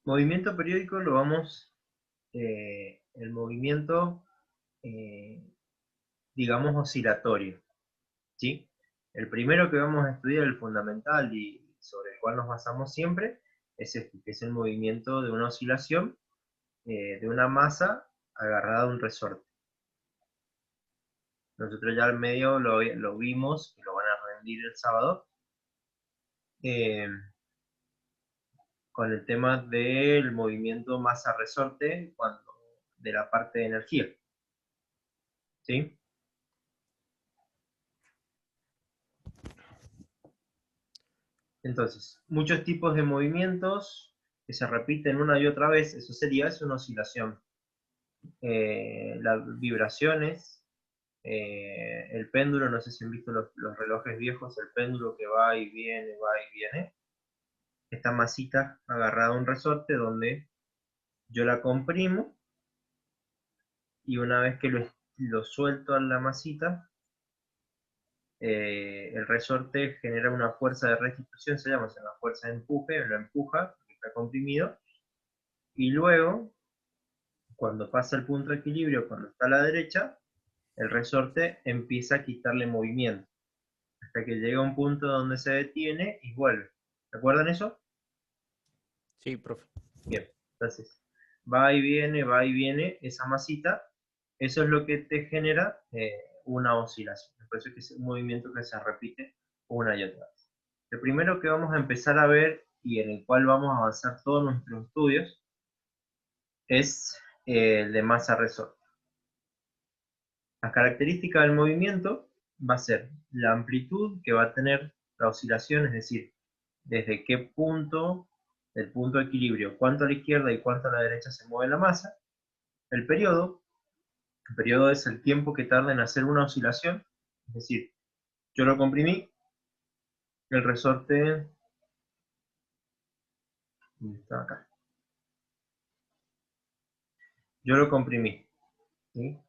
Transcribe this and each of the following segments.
Movimiento periódico lo vamos, el movimiento, digamos, oscilatorio, ¿sí? El primero que vamos a estudiar, el fundamental y sobre el cual nos basamos siempre, es este, que es el movimiento de una oscilación de una masa agarrada a un resorte. Nosotros ya al medio lo vimos, y lo van a rendir el sábado, eh, con el tema del movimiento masa-resorte de la parte de energía, ¿sí? Entonces, muchos tipos de movimientos que se repiten una y otra vez, eso es una oscilación. Las vibraciones, el péndulo, no sé si han visto los relojes viejos, el péndulo que va y viene, va y viene. Esta masita agarrada a un resorte donde yo la comprimo y una vez que lo suelto a la masita, el resorte genera una fuerza de restitución, se llama, o sea, una fuerza de empuje, lo empuja, porque está comprimido, y luego, cuando pasa el punto de equilibrio, cuando está a la derecha, el resorte empieza a quitarle movimiento, hasta que llega a un punto donde se detiene y vuelve. ¿Recuerdan eso? Sí, profe. Bien, entonces, va y viene esa masita, eso es lo que te genera una oscilación. Por eso es que es un movimiento que se repite una y otra vez. El primero que vamos a empezar a ver y en el cual vamos a avanzar todos nuestros estudios es el de masa-resorte. La característica del movimiento va a ser la amplitud que va a tener la oscilación, es decir, desde qué punto, del punto de equilibrio, cuánto a la izquierda y cuánto a la derecha se mueve la masa. El periodo es el tiempo que tarda en hacer una oscilación, es decir, yo lo comprimí, el resorte está acá. Yo lo comprimí, ¿sí?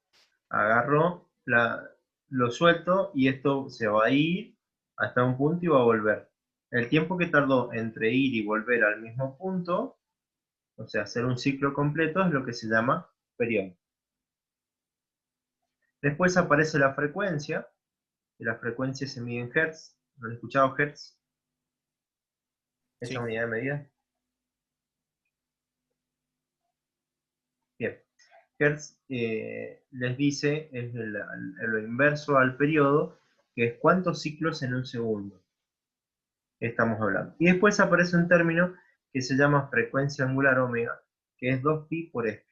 Agarro, lo suelto y esto se va a ir hasta un punto y va a volver. El tiempo que tardó entre ir y volver al mismo punto, o sea, hacer un ciclo completo, es lo que se llama periodo. Después aparece la frecuencia, y la frecuencia se mide en Hertz. ¿Lo han escuchado, Hertz? Esa Sí. unidad de medida. Bien. Hertz les dice, es lo inverso al periodo, que es cuántos ciclos en un segundo estamos hablando. Y después aparece un término que se llama frecuencia angular omega, que es 2pi por f.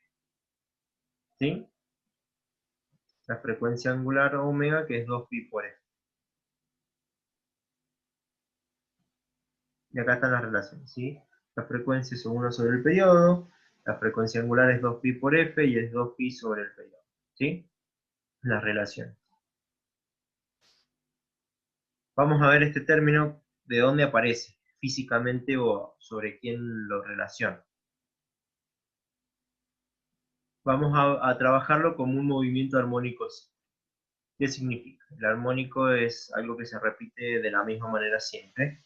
¿Sí? La frecuencia angular omega, que es 2pi por f. Y acá están las relaciones, ¿sí? La frecuencia es 1 sobre el periodo, la frecuencia angular es 2pi por f y es 2pi sobre el periodo, ¿sí? Las relaciones. Vamos a ver este término de dónde aparece, físicamente o sobre quién lo relaciona. Vamos a trabajarlo como un movimiento armónico. ¿Qué significa? El armónico es algo que se repite de la misma manera siempre.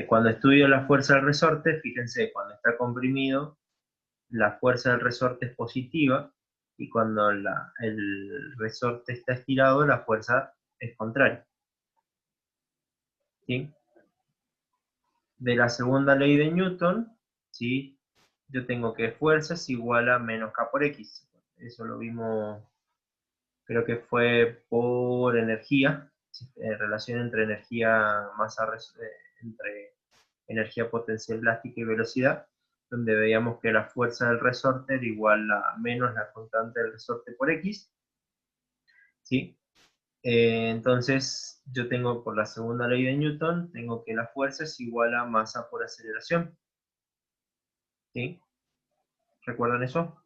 Cuando estudio la fuerza del resorte, fíjense, cuando está comprimido, la fuerza del resorte es positiva, y cuando el resorte está estirado, la fuerza es contraria. ¿Sí? De la segunda ley de Newton, ¿sí? Yo tengo que fuerza es igual a menos K por X. Eso lo vimos, creo que fue por energía, relación entre energía entre energía potencial elástica y velocidad, donde veíamos que la fuerza del resorte era igual a menos la constante del resorte por X, ¿sí? Entonces, yo tengo por la segunda ley de Newton, tengo que la fuerza es igual a masa por aceleración, ¿sí? ¿Recuerdan eso?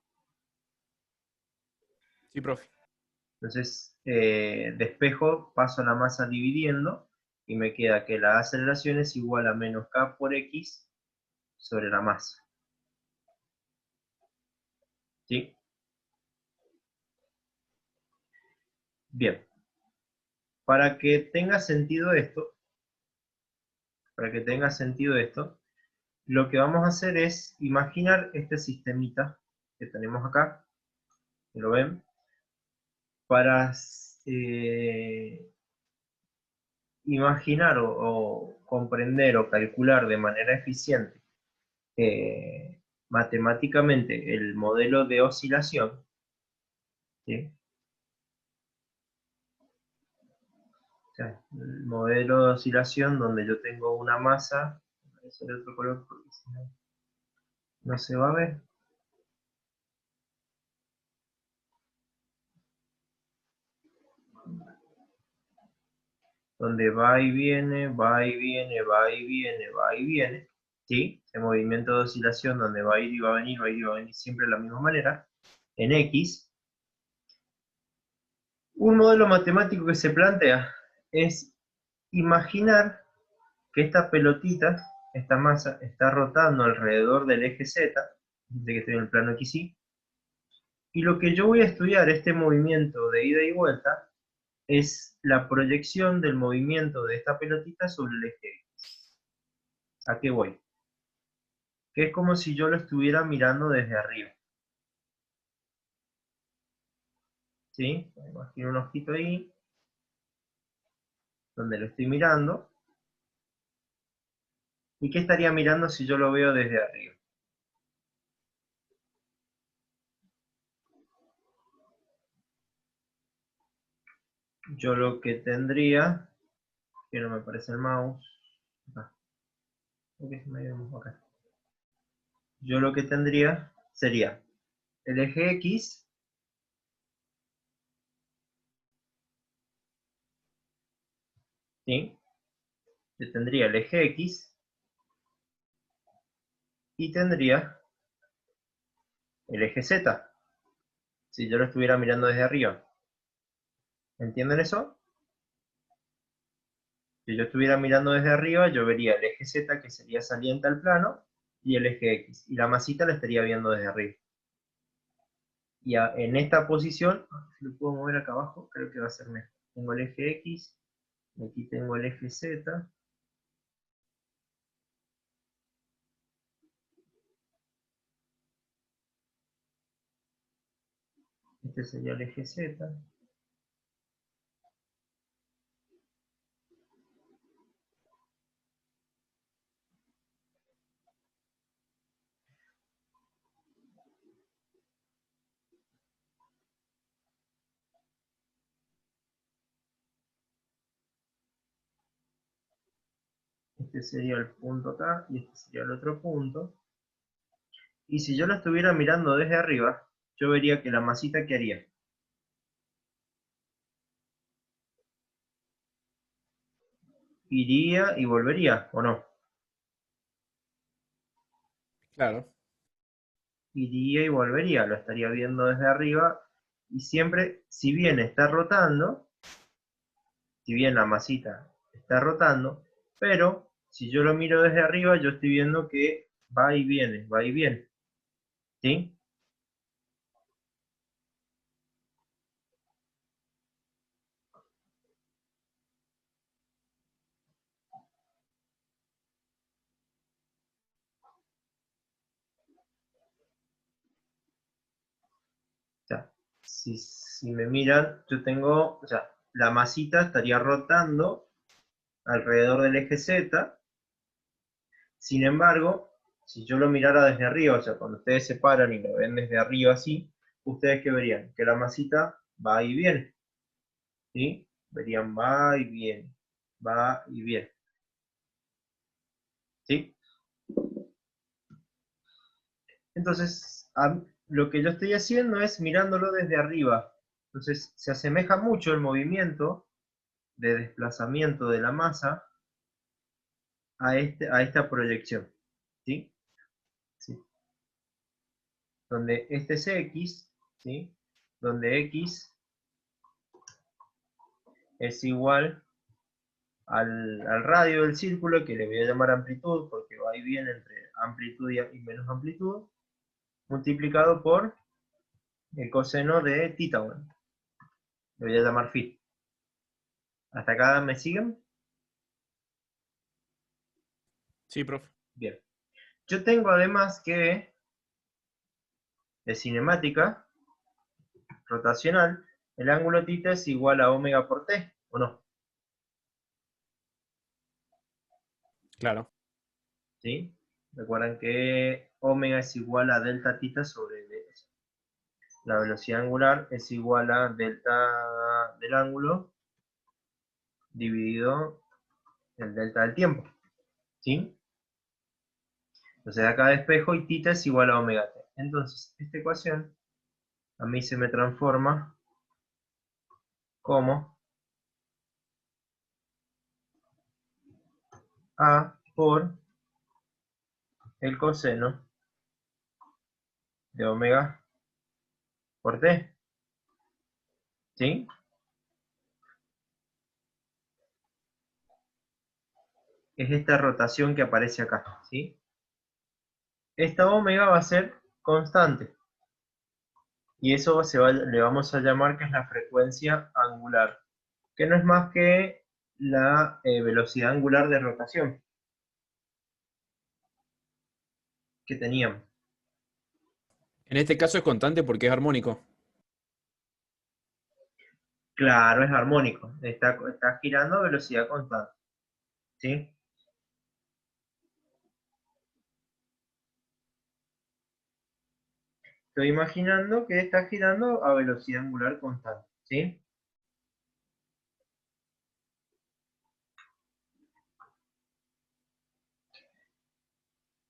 Sí, profe. Entonces, despejo, paso la masa dividiendo, y me queda que la aceleración es igual a menos K por X sobre la masa, ¿sí? Bien, para que tenga sentido esto, lo que vamos a hacer es imaginar este sistemita que tenemos acá, que lo ven, para imaginar o comprender o calcular de manera eficiente matemáticamente el modelo de oscilación, ¿sí? O sea, el modelo de oscilación donde yo tengo una masa, voy a hacer otro color porque si no, no se va a ver, donde va y viene, va y viene, va y viene, va y viene, ¿sí? Ese movimiento de oscilación donde va a ir y va a venir, va a ir y va a venir siempre de la misma manera, en X. Un modelo matemático que se plantea es imaginar que esta pelotita, esta masa, está rotando alrededor del eje Z, de que estoy en el plano XY, y lo que yo voy a estudiar, este movimiento de ida y vuelta, es la proyección del movimiento de esta pelotita sobre el eje X. ¿A qué voy? Que es como si yo lo estuviera mirando desde arriba. ¿Sí? Imagino un ojito ahí, donde lo estoy mirando. ¿Y qué estaría mirando si yo lo veo desde arriba? Yo lo que tendría, que no me parece el mouse, acá, acá. Yo lo que tendría sería el eje X, ¿sí? Yo tendría el eje X y tendría el eje Z, si yo lo estuviera mirando desde arriba. ¿Entienden eso? Si yo estuviera mirando desde arriba, yo vería el eje Z, que sería saliente al plano, y el eje X. Y la masita la estaría viendo desde arriba. Y en esta posición, si lo puedo mover acá abajo, creo que va a ser mejor. Tengo el eje X, aquí tengo el eje Z. Este sería el eje Z. Este sería el punto acá, y este sería el otro punto. Y si yo lo estuviera mirando desde arriba, yo vería que la masita, ¿qué haría? Iría y volvería, ¿o no? Claro. Iría y volvería, lo estaría viendo desde arriba, y siempre, si bien está rotando, si bien la masita está rotando, pero si yo lo miro desde arriba, yo estoy viendo que va y viene, va y viene, ¿sí? O sea, si me miran, yo tengo, o sea, la masita estaría rotando alrededor del eje Z. Sin embargo, si yo lo mirara desde arriba, o sea, cuando ustedes se paran y lo ven desde arriba así, ¿ustedes qué verían? Que la masita va y viene, ¿sí? Verían va y viene, va y viene, ¿sí? Entonces, lo que yo estoy haciendo es mirándolo desde arriba. Entonces, se asemeja mucho el movimiento de desplazamiento de la masa a esta proyección, ¿sí? ¿Sí? Donde este es X, ¿sí? Donde X es igual al radio del círculo, que le voy a llamar amplitud, porque va y viene entre amplitud y menos amplitud, multiplicado por el coseno de θ, bueno, le voy a llamar phi. ¿Hasta acá me siguen? Sí, profe. Bien. Yo tengo además que de cinemática rotacional, el ángulo θ es igual a omega por t, ¿o no? Claro. ¿Sí? Recuerden que omega es igual a delta θ sobre d. La velocidad angular es igual a delta del ángulo dividido el delta del tiempo. ¿Sí? Entonces acá despejo y θ es igual a omega t. Entonces, esta ecuación a mí se me transforma como A por el coseno de omega por t. ¿Sí? Es esta rotación que aparece acá. ¿Sí? Esta omega va a ser constante. Y eso le vamos a llamar que es la frecuencia angular, que no es más que la velocidad angular de rotación que teníamos. En este caso es constante porque es armónico. Claro, es armónico, está girando a velocidad constante. ¿Sí? Estoy imaginando que está girando a velocidad angular constante. ¿Sí?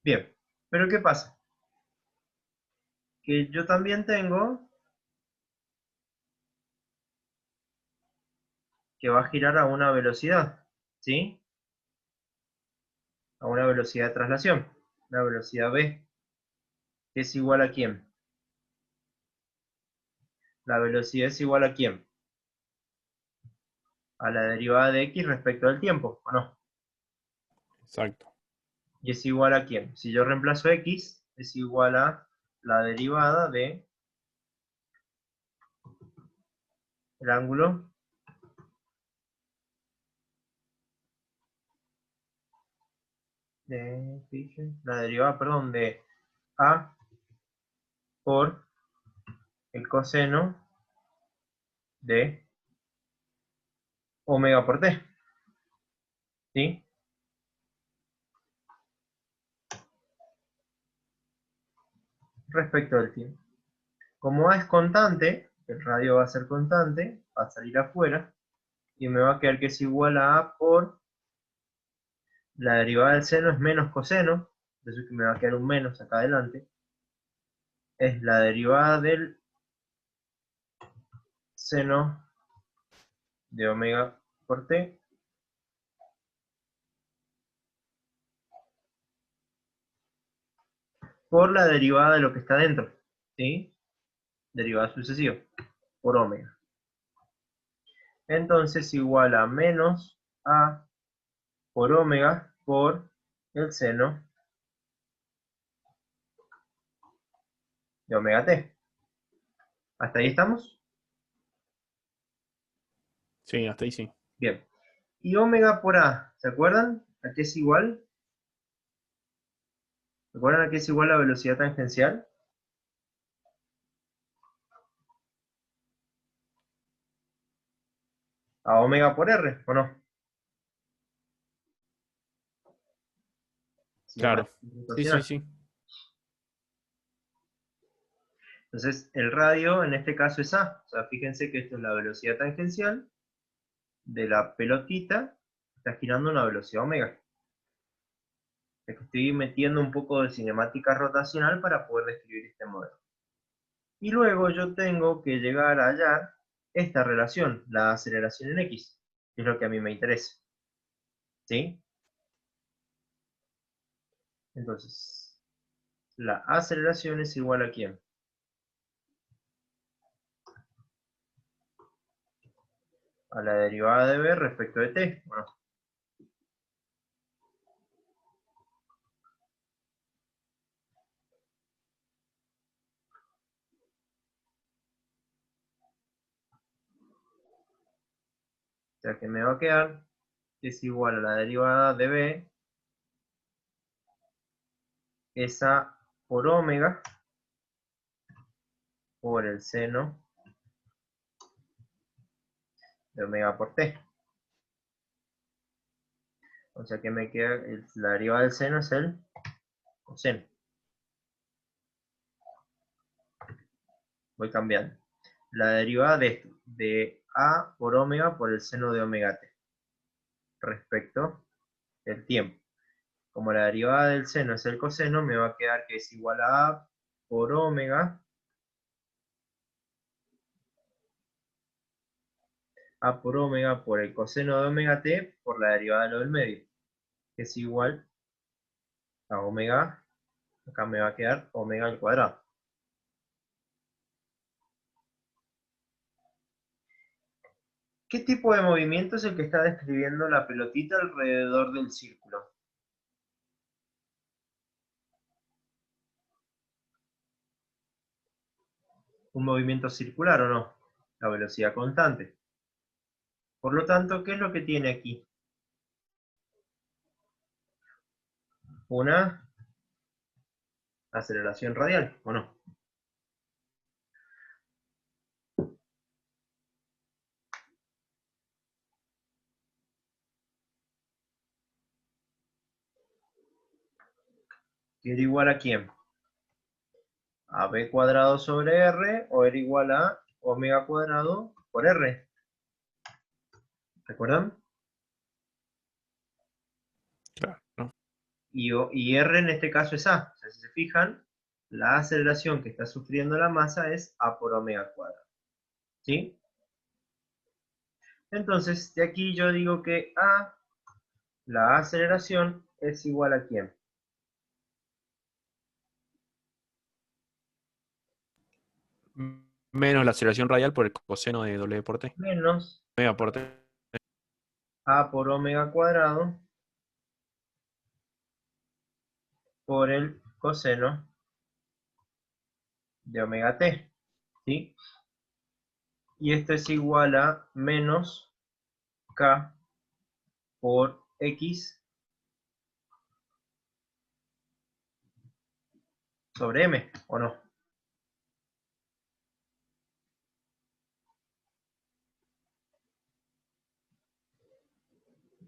Bien, pero ¿qué pasa? Que yo también tengo que va a girar a una velocidad. ¿Sí? A una velocidad de traslación, la velocidad v, que es igual a ¿quién? La velocidad es igual a ¿quién? A la derivada de x respecto al tiempo, ¿o no? Exacto. Y es igual a ¿quién? Si yo reemplazo x, es igual a la derivada de el ángulo de, la derivada, perdón, de a por el coseno de omega por t. ¿Sí? Respecto del tiempo. Como a es constante, el radio va a ser constante, va a salir afuera, y me va a quedar que es igual a por la derivada del seno es menos coseno, eso que me va a quedar un menos acá adelante, es la derivada del seno de omega por t por la derivada de lo que está dentro, ¿sí? Derivada sucesiva, por omega. Entonces igual a menos a por omega por el seno de omega t. ¿Hasta ahí estamos? Sí, hasta ahí sí. Bien. Y omega por a, ¿se acuerdan? ¿A qué es igual? ¿Se acuerdan a qué es igual la velocidad tangencial? A omega por r, ¿o no? Claro. Cinemática Sí, sí, rotacional. sí. Entonces, el radio en este caso es A. O sea, fíjense que esto es la velocidad tangencial de la pelotita, está girando a una velocidad omega. Es que estoy metiendo un poco de cinemática rotacional para poder describir este modelo. Y luego yo tengo que llegar a hallar esta relación, la aceleración en X, que es lo que a mí me interesa. ¿Sí? Entonces, la aceleración es igual a ¿quién? A la derivada de v respecto de t. Bueno, o sea que me va a quedar que es igual a la derivada de v es A por omega por el seno de omega por t. O sea que me queda, la derivada del seno es el coseno. Voy cambiando. La derivada de esto, de A por omega por el seno de omega t, respecto del tiempo. Como la derivada del seno es el coseno, me va a quedar que es igual a A por omega, A por omega por el coseno de omega t por la derivada de lo del medio, que es igual a omega, acá me va a quedar omega al cuadrado. ¿Qué tipo de movimiento es el que está describiendo la pelotita alrededor del círculo? ¿Un movimiento circular o no? La velocidad constante. Por lo tanto, ¿qué es lo que tiene aquí? Una aceleración radial, ¿o no? ¿Que era igual a quién? ¿A b cuadrado sobre r o era igual a omega cuadrado por r? ¿Recuerdan? Claro, ¿no? Y r en este caso es a. O sea, si se fijan, la aceleración que está sufriendo la masa es a por omega cuadrado. ¿Sí? Entonces, de aquí yo digo que a, la aceleración, es igual a quién. Menos la aceleración radial por el coseno de W por T. Menos Omega por T. a por omega cuadrado por el coseno de omega t. ¿Sí? Y esto es igual a menos k por x sobre m, ¿o no?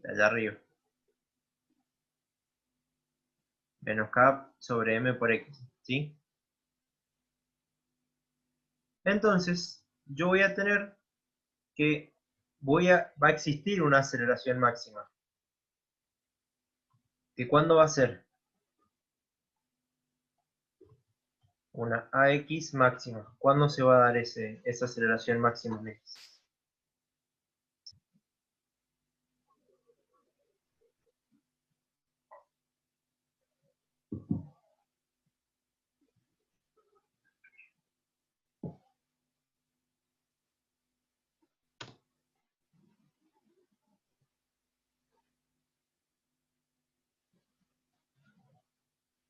De allá arriba. Menos k sobre m por x, ¿sí? Entonces, yo voy a tener que va a existir una aceleración máxima. ¿Que cuándo va a ser? Una AX máxima. ¿Cuándo se va a dar esa aceleración máxima en X?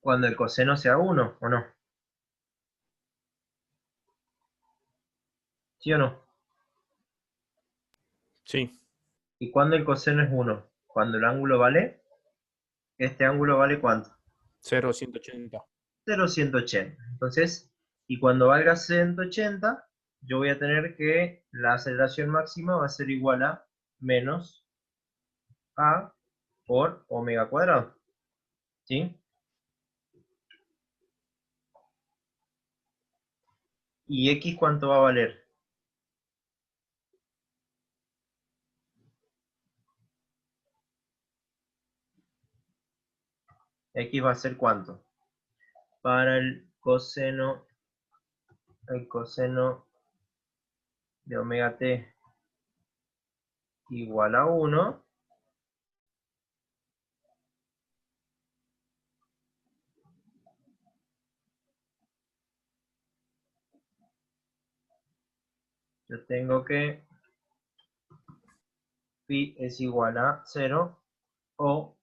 Cuando el coseno sea 1, ¿o no? ¿Sí o no? Sí, ¿Y cuando el coseno es 1? Cuando el ángulo vale, ¿este ángulo vale cuánto? 0,180. 0,180. Entonces, y cuando valga 180, yo voy a tener que la aceleración máxima va a ser igual a menos a por omega cuadrado. ¿Sí? ¿Y x cuánto va a valer? X va a ser cuánto? Para el coseno de omega t igual a 1, yo tengo que pi es igual a 0 o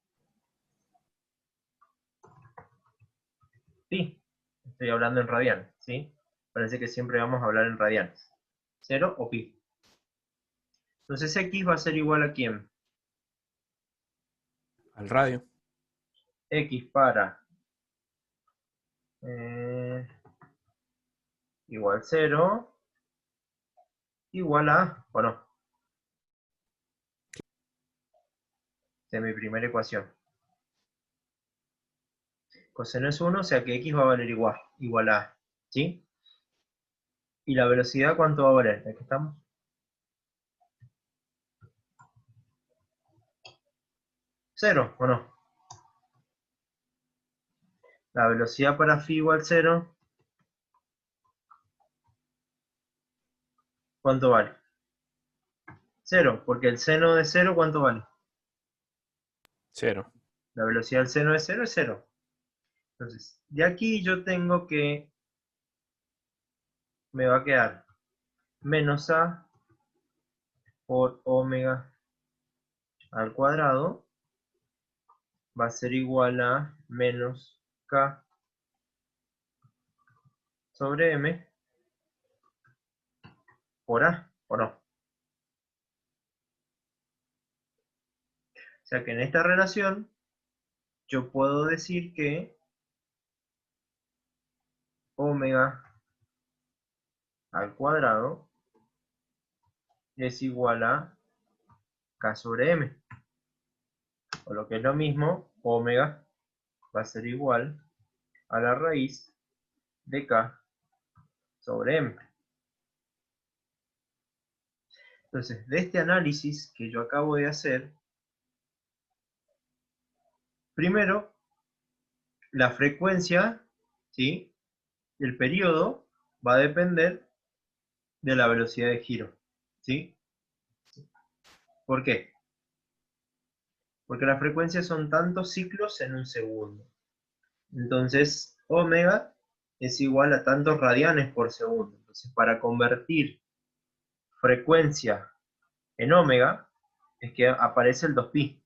pi. Estoy hablando en radianes, ¿sí? Parece que siempre vamos a hablar en radianes. 0 o pi. Entonces x va a ser igual a ¿quién? Al radio. X para igual 0, igual a, o no, de mi primera ecuación. Coseno es 1, o sea que x va a valer igual a, ¿sí? ¿Y la velocidad cuánto va a valer? Aquí estamos. 0, ¿o no? La velocidad para phi igual 0, ¿cuánto vale? 0, porque el seno de 0, ¿cuánto vale? 0. La velocidad del seno de 0 es 0. Entonces, de aquí yo tengo que, me va a quedar menos a por omega al cuadrado va a ser igual a menos k sobre m por a, ¿o no? O sea que en esta relación yo puedo decir que omega al cuadrado es igual a k sobre m. O lo que es lo mismo, omega va a ser igual a la raíz de k sobre m. Entonces, de este análisis que yo acabo de hacer, primero, la frecuencia, ¿sí? El periodo va a depender de la velocidad de giro, ¿sí? ¿Por qué? Porque las frecuencias son tantos ciclos en un segundo. Entonces, omega es igual a tantos radianes por segundo. Entonces, para convertir frecuencia en omega, es que aparece el 2pi.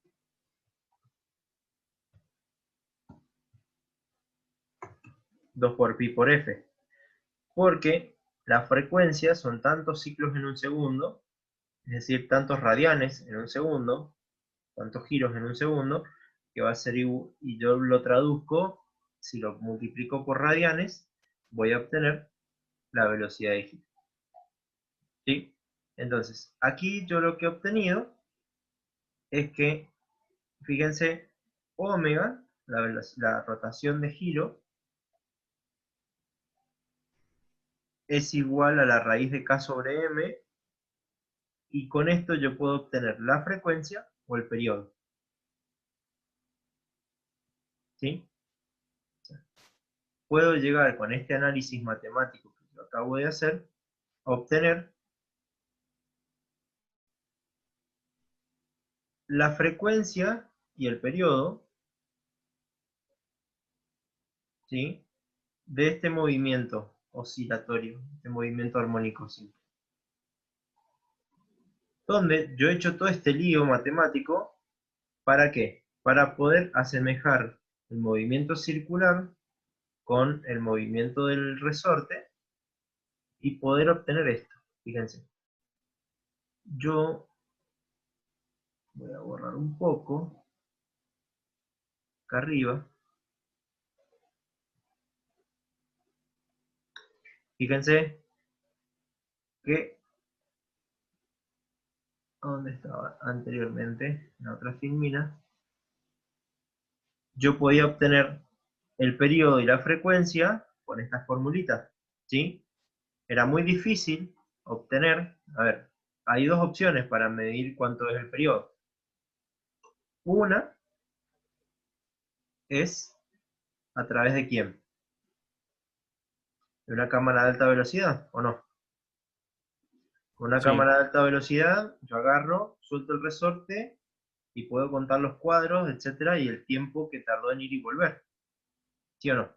2 por pi por f. Porque las frecuencias son tantos ciclos en un segundo, es decir, tantos radianes en un segundo, tantos giros en un segundo, que va a ser igual, y yo lo traduzco, si lo multiplico por radianes, voy a obtener la velocidad de giro. ¿Sí? Entonces, aquí yo lo que he obtenido es que, fíjense, omega, la rotación de giro, es igual a la raíz de k sobre m, y con esto yo puedo obtener la frecuencia o el periodo. ¿Sí? Puedo llegar con este análisis matemático que yo acabo de hacer a obtener la frecuencia y el periodo, ¿sí? De este movimiento oscilatorio, este movimiento armónico simple. Donde yo he hecho todo este lío matemático, ¿para qué? Para poder asemejar el movimiento circular con el movimiento del resorte y poder obtener esto. Fíjense. Yo voy a borrar un poco acá arriba. Fíjense que donde estaba anteriormente, en la otra filmina, yo podía obtener el periodo y la frecuencia con estas formulitas, ¿sí? Era muy difícil obtener, a ver, hay dos opciones para medir cuánto es el periodo. Una es a través de quién, de una cámara de alta velocidad, ¿o no? Con una Sí. cámara de alta velocidad, yo agarro, suelto el resorte y puedo contar los cuadros, etcétera, y el tiempo que tardó en ir y volver. ¿Sí o no?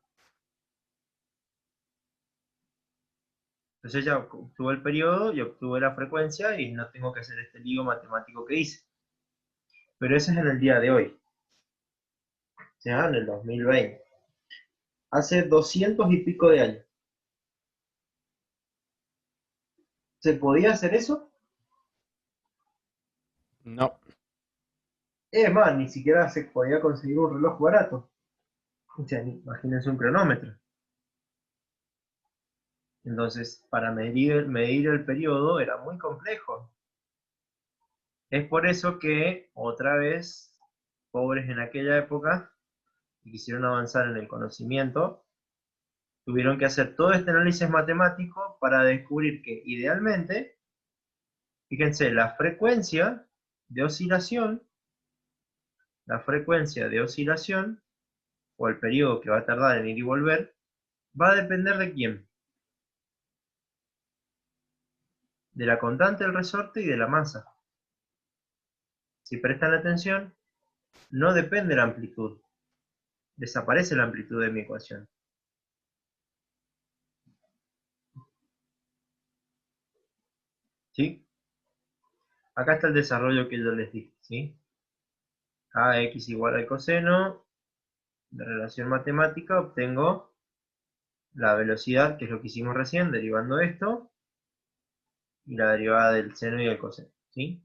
Entonces ya obtuve el periodo y obtuve la frecuencia y no tengo que hacer este lío matemático que hice. Pero ese es en el día de hoy, o sea, en el 2020. Hace 200 y pico de años. ¿Se podía hacer eso? No. Es más, ni siquiera se podía conseguir un reloj barato. O sea, imagínense un cronómetro. Entonces, para medir el periodo era muy complejo. Es por eso que, otra vez, pobres en aquella época, y quisieron avanzar en el conocimiento, tuvieron que hacer todo este análisis matemático para descubrir que, idealmente, fíjense, la frecuencia de oscilación, o el periodo que va a tardar en ir y volver, va a depender de quién. De la constante del resorte y de la masa. Si prestan atención, no depende la amplitud. Desaparece la amplitud de mi ecuación. ¿Sí? Acá está el desarrollo que yo les dije, ¿sí? AX igual al coseno de relación matemática, obtengo la velocidad, que es lo que hicimos recién, derivando esto, y la derivada del seno y del coseno, ¿sí?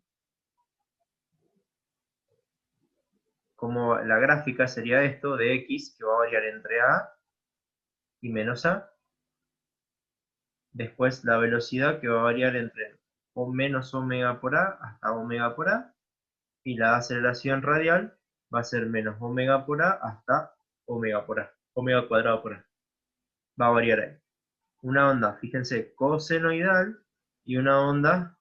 Como la gráfica sería esto de X, que va a variar entre A y menos A. Después la velocidad, que va a variar entre o menos omega por A hasta omega por A. Y la aceleración radial va a ser menos omega por A hasta omega por A. Omega cuadrado por A. Va a variar ahí. Una onda, fíjense, cosenoidal y una onda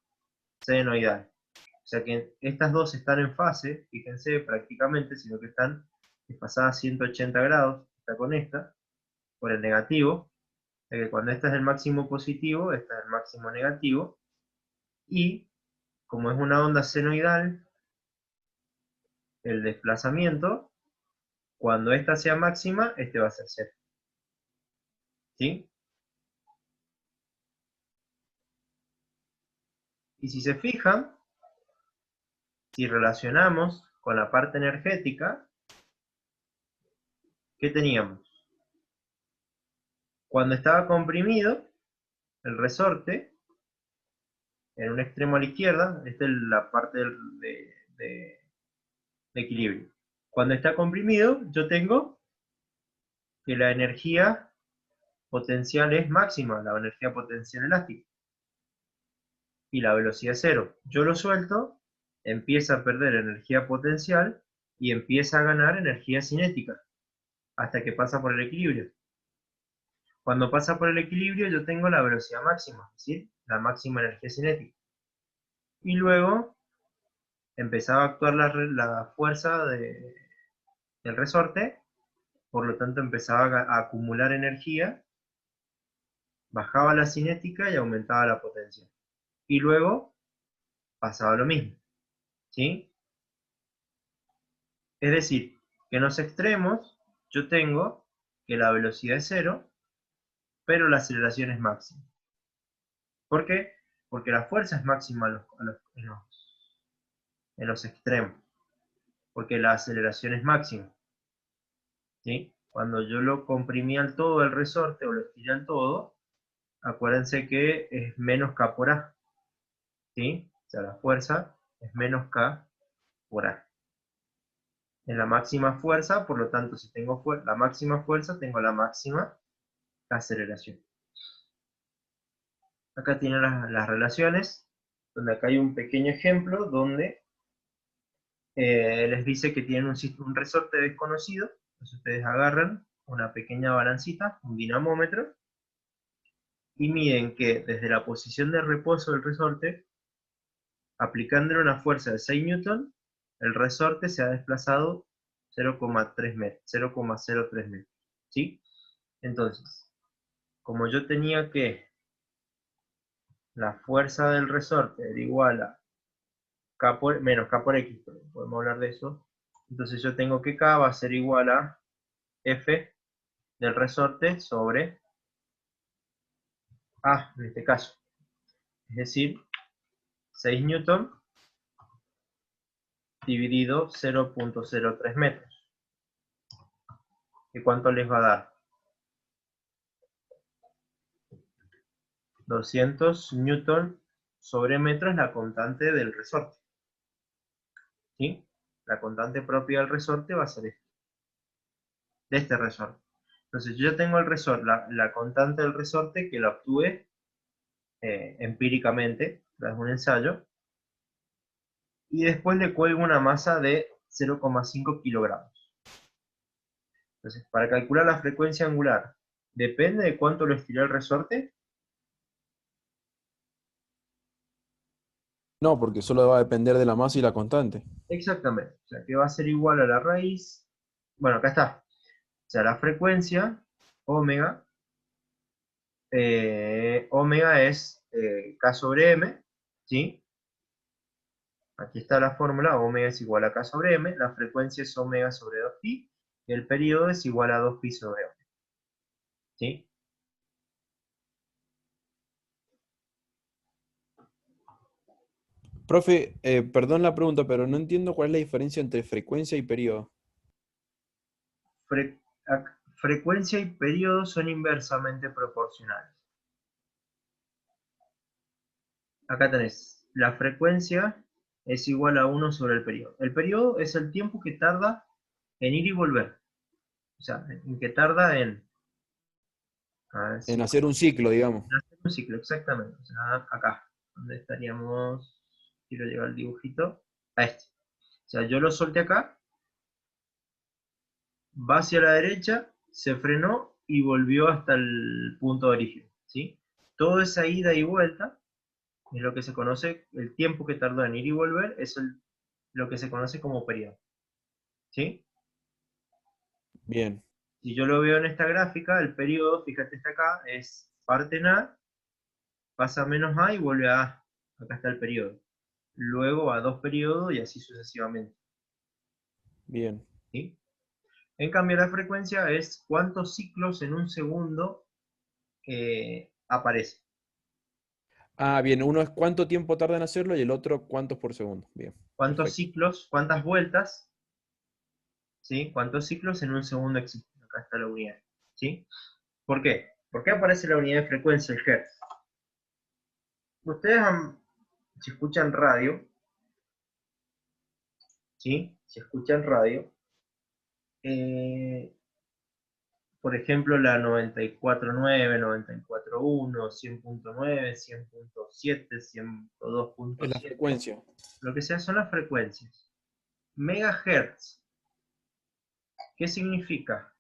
senoidal. O sea que estas dos están en fase, fíjense, prácticamente, sino que están desfasadas 180 grados, esta con esta, por el negativo. O sea que cuando esta es el máximo positivo, esta es el máximo negativo. Y como es una onda senoidal, el desplazamiento, cuando esta sea máxima, este va a ser cero. ¿Sí? Y si se fijan, si relacionamos con la parte energética, ¿qué teníamos? Cuando estaba comprimido, el resorte, en un extremo a la izquierda, esta es la parte de equilibrio. Cuando está comprimido, yo tengo que la energía potencial es máxima, la energía potencial elástica. Y la velocidad es cero. Yo lo suelto, empieza a perder energía potencial y empieza a ganar energía cinética, hasta que pasa por el equilibrio. Cuando pasa por el equilibrio, yo tengo la velocidad máxima, es decir, la máxima energía cinética. Y luego empezaba a actuar la fuerza del resorte, por lo tanto empezaba a acumular energía, bajaba la cinética y aumentaba la potencia. Y luego pasaba lo mismo, ¿sí? Es decir, que en los extremos yo tengo que la velocidad es cero, pero la aceleración es máxima. ¿Por qué? Porque la fuerza es máxima en los extremos, porque la aceleración es máxima. ¿Sí? Cuando yo lo comprimí al todo el resorte o lo estiré al todo, acuérdense que es menos K por A. ¿Sí? O sea, la fuerza es menos K por A. En la máxima fuerza, por lo tanto, si tengo la máxima fuerza, tengo la máxima aceleración. Acá tienen las relaciones, donde acá hay un pequeño ejemplo donde les dice que tienen un resorte desconocido. Entonces ustedes agarran una pequeña balancita, un dinamómetro, y miden que desde la posición de reposo del resorte, aplicándole una fuerza de 6 newton, el resorte se ha desplazado 0,3 metros, 0,03 metros. ¿Sí? Entonces, como yo tenía que la fuerza del resorte era igual a K menos K por X, podemos hablar de eso, entonces yo tengo que K va a ser igual a F del resorte sobre A, en este caso. Es decir, 6 newton dividido 0,03 metros. ¿Y cuánto les va a dar? 200 newton sobre metro es la constante del resorte. ¿Sí? La constante propia del resorte va a ser esta, de este resorte. Entonces yo ya tengo el resorte, la constante del resorte que la obtuve empíricamente, tras un ensayo, y después le cuelgo una masa de 0,5 kilogramos. Entonces, para calcular la frecuencia angular, ¿depende de cuánto lo estiré el resorte? No, porque solo va a depender de la masa y la constante. Exactamente, o sea que va a ser igual a la raíz, bueno, acá está, o sea, la frecuencia, omega, omega es K sobre M, ¿sí? Aquí está la fórmula, omega es igual a K sobre M, la frecuencia es omega sobre 2pi, y el periodo es igual a 2pi sobre omega, ¿sí? Profe, perdón la pregunta, pero no entiendo cuál es la diferencia entre frecuencia y periodo. Fre- frecuencia y periodo son inversamente proporcionales. Acá tenés, la frecuencia es igual a 1 sobre el periodo. El periodo es el tiempo que tarda en ir y volver. O sea, en que tarda en... A ver En si... hacer un ciclo, digamos. en hacer un ciclo, exactamente. O sea, acá, donde estaríamos... Quiero llevar el dibujito. A este. O sea, yo lo solté acá, va hacia la derecha, se frenó y volvió hasta el punto de origen, ¿sí? Toda esa ida y vuelta es lo que se conoce, el tiempo que tardó en ir y volver, es lo que se conoce como periodo, ¿sí? Bien, Si yo lo veo en esta gráfica, el periodo, fíjate está acá, es parte en A, pasa a menos A y vuelve a A. Acá está el periodo. Luego a dos periodos y así sucesivamente, bien. ¿sí? En cambio, la frecuencia es cuántos ciclos en un segundo aparece. Ah, bien, uno es cuánto tiempo tarda en hacerlo y el otro cuántos por segundo. Bien, Cuántos perfecto. ciclos, cuántas vueltas, ¿sí? Cuántos ciclos en un segundo existen. Acá está la unidad, ¿sí? ¿Por qué? ¿Por qué aparece la unidad de frecuencia, el Hertz? Ustedes, si escuchan radio, ¿sí? Si escuchan radio, eh, por ejemplo, la 94.9, 94.1, 100.9, 100.7, Es la 100.2.7, frecuencia. lo que sea son las frecuencias. Megahertz, ¿qué significa?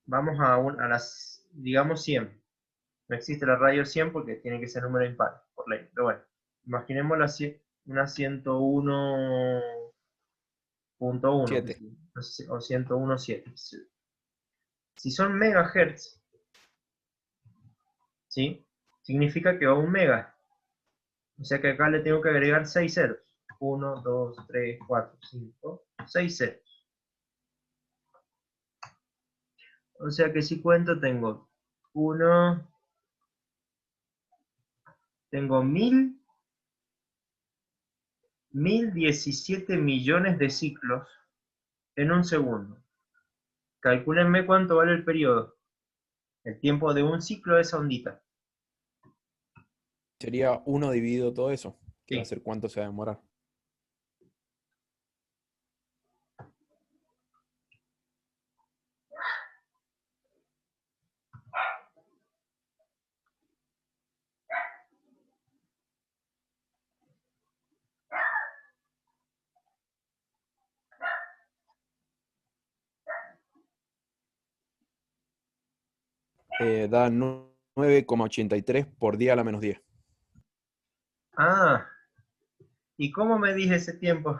Vamos a las, digamos 100. No existe la radio 100 porque tiene que ser número impar, por ley. Pero bueno, imaginemos una 101.1, Siete. o 101.7. Si son megahertz, ¿sí? Significa que va un mega. O sea que acá le tengo que agregar 6 ceros. 1, 2, 3, 4, 5, 6 ceros. O sea que si cuento tengo 1, tengo 1017 millones de ciclos en un segundo. Calcúlenme cuánto vale el periodo. El tiempo de un ciclo de esa ondita. Sería uno dividido todo eso, que va a Sí. ser cuánto se va a demorar. Da 9,83 por día a la menos 10. Ah, ¿y cómo me dije ese tiempo?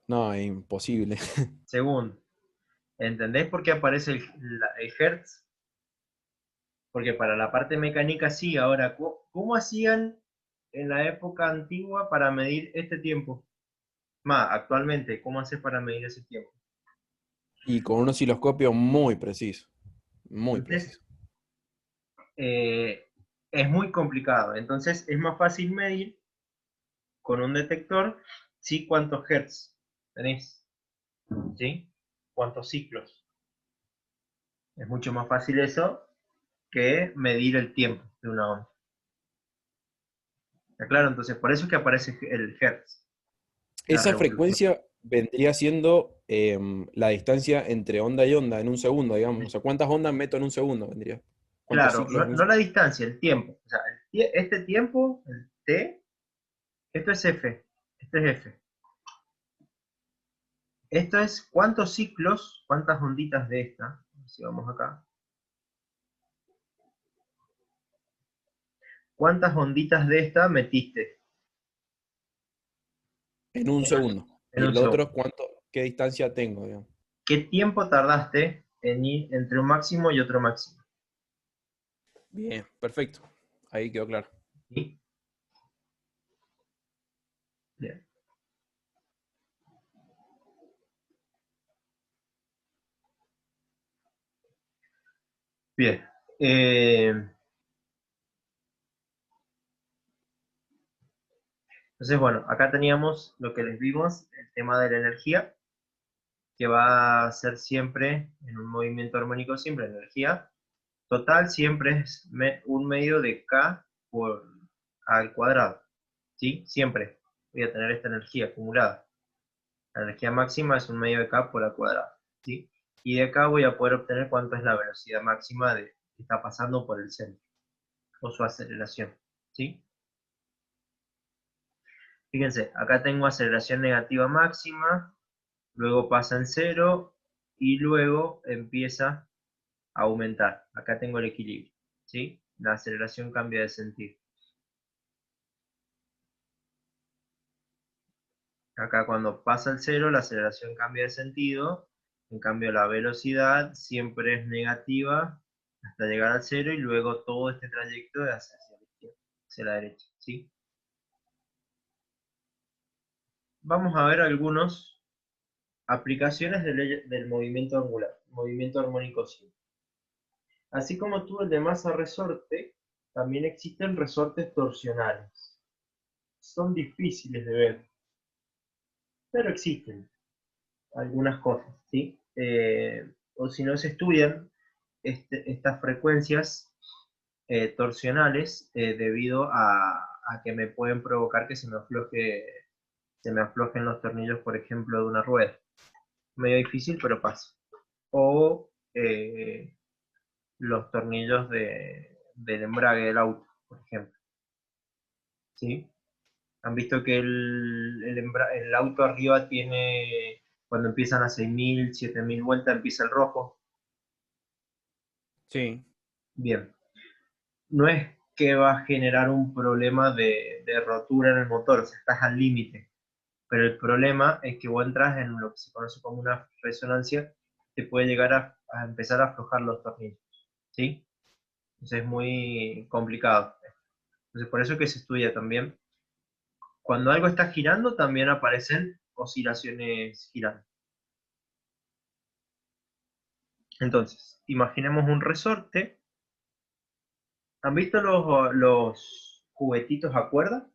No, es imposible. Segundo. ¿Entendés por qué aparece el Hertz? Porque para la parte mecánica sí. Ahora, ¿cómo hacían en la época antigua para medir este tiempo? Más, actualmente, ¿cómo haces para medir ese tiempo? Y con un osciloscopio muy preciso. Muy Entonces, preciso. eh, es muy complicado. Entonces, es más fácil medir con un detector, sí, cuántos hertz tenés, ¿sí? Cuántos ciclos. Es mucho más fácil eso que medir el tiempo de una onda. ¿Está claro? Entonces, por eso es que aparece el Hertz, la Esa revolución. frecuencia vendría siendo la distancia entre onda y onda en un segundo, digamos. O sea, ¿cuántas ondas meto en un segundo? Vendría. ¿Cuántos Claro, ciclos no, en un no la segundo? distancia, el tiempo. O sea, este tiempo, el T, esto es F, esto es F. Esto es cuántos ciclos, cuántas onditas de esta, si vamos acá, cuántas onditas de esta metiste En un segundo. en Y un el otro, segundo. ¿cuánto, qué distancia tengo, digamos? ¿Qué tiempo tardaste en ir entre un máximo y otro máximo? Bien, perfecto. Ahí quedó claro. ¿Sí? Bien. Bien. Entonces, bueno, acá teníamos lo que les vimos, el tema de la energía, que va a ser siempre, en un movimiento armónico, siempre energía total, siempre es un medio de K por al cuadrado, ¿sí? Siempre voy a tener esta energía acumulada. La energía máxima es un medio de K por al cuadrado, ¿sí? Y de acá voy a poder obtener cuánto es la velocidad máxima que está pasando por el centro, o su aceleración, ¿sí? Fíjense, acá tengo aceleración negativa máxima, luego pasa en cero y luego empieza a aumentar. Acá tengo el equilibrio, ¿sí? La aceleración cambia de sentido. Acá cuando pasa el cero, la aceleración cambia de sentido, en cambio la velocidad siempre es negativa hasta llegar al cero y luego todo este trayecto es hacia la izquierda, hacia la derecha, ¿sí? Vamos a ver algunas aplicaciones del movimiento angular, movimiento armónico simple. Así como tuvo el de masa resorte, también existen resortes torsionales. Son difíciles de ver, pero existen algunas cosas, ¿sí? O si no se estudian estas frecuencias torsionales debido a que me pueden provocar que se me aflojen los tornillos, por ejemplo, de una rueda. Medio difícil, pero pasa. O los tornillos del embrague del auto, por ejemplo. ¿Sí? Han visto que el auto arriba tiene, cuando empiezan a 6.000, 7.000 vueltas, empieza el rojo. Sí. Bien. No es que va a generar un problema de rotura en el motor, o sea, estás al límite. Pero el problema es que vos entras en lo que se conoce como una resonancia, que puede llegar a empezar a aflojar los tornillos. ¿Sí? Entonces es muy complicado. Entonces por eso que se estudia también. Cuando algo está girando, también aparecen oscilaciones girando. Entonces, imaginemos un resorte. ¿Han visto los juguetitos a cuerda?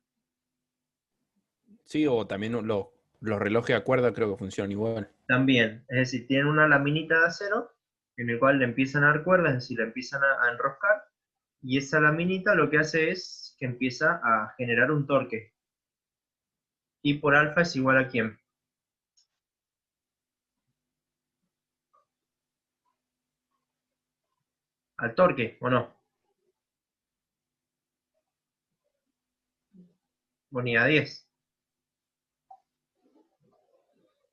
Sí, o también los relojes a cuerda creo que funcionan igual. También, es decir, tienen una laminita de acero en el cual le empiezan a dar cuerdas, es decir, le empiezan a enroscar, y esa laminita lo que hace es que empieza a generar un torque. Y por alfa es igual a ¿quién? Al torque, ¿o no? Unidad 10.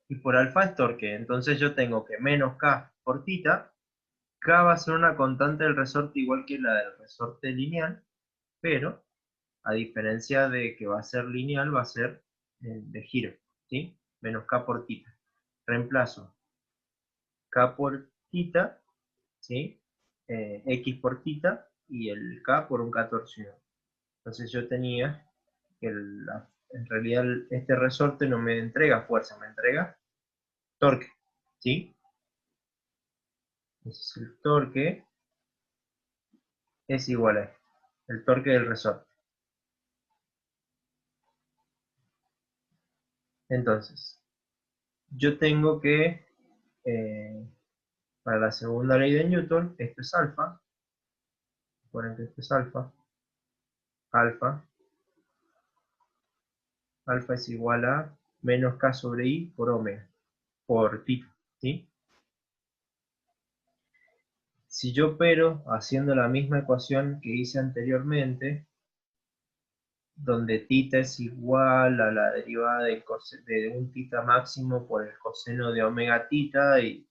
Y por alfa es torque. Entonces yo tengo que menos K por tita. K va a ser una constante del resorte igual que la del resorte lineal, pero a diferencia de que va a ser lineal, va a ser de giro, ¿sí? Menos K por tita. Reemplazo K por tita, ¿sí? X por tita y el K por un K torsionado. Entonces yo tenía que en realidad este resorte no me entrega fuerza, me entrega torque, ¿sí? Entonces el torque es igual a el torque del resorte. Entonces, yo tengo que, eh, para la segunda ley de Newton, esto es alfa, recuerden que esto es alfa, alfa, alfa es igual a menos k sobre i por omega, por tita, ¿sí? Si yo opero haciendo la misma ecuación que hice anteriormente, donde tita es igual a la derivada de un tita máximo por el coseno de omega tita, y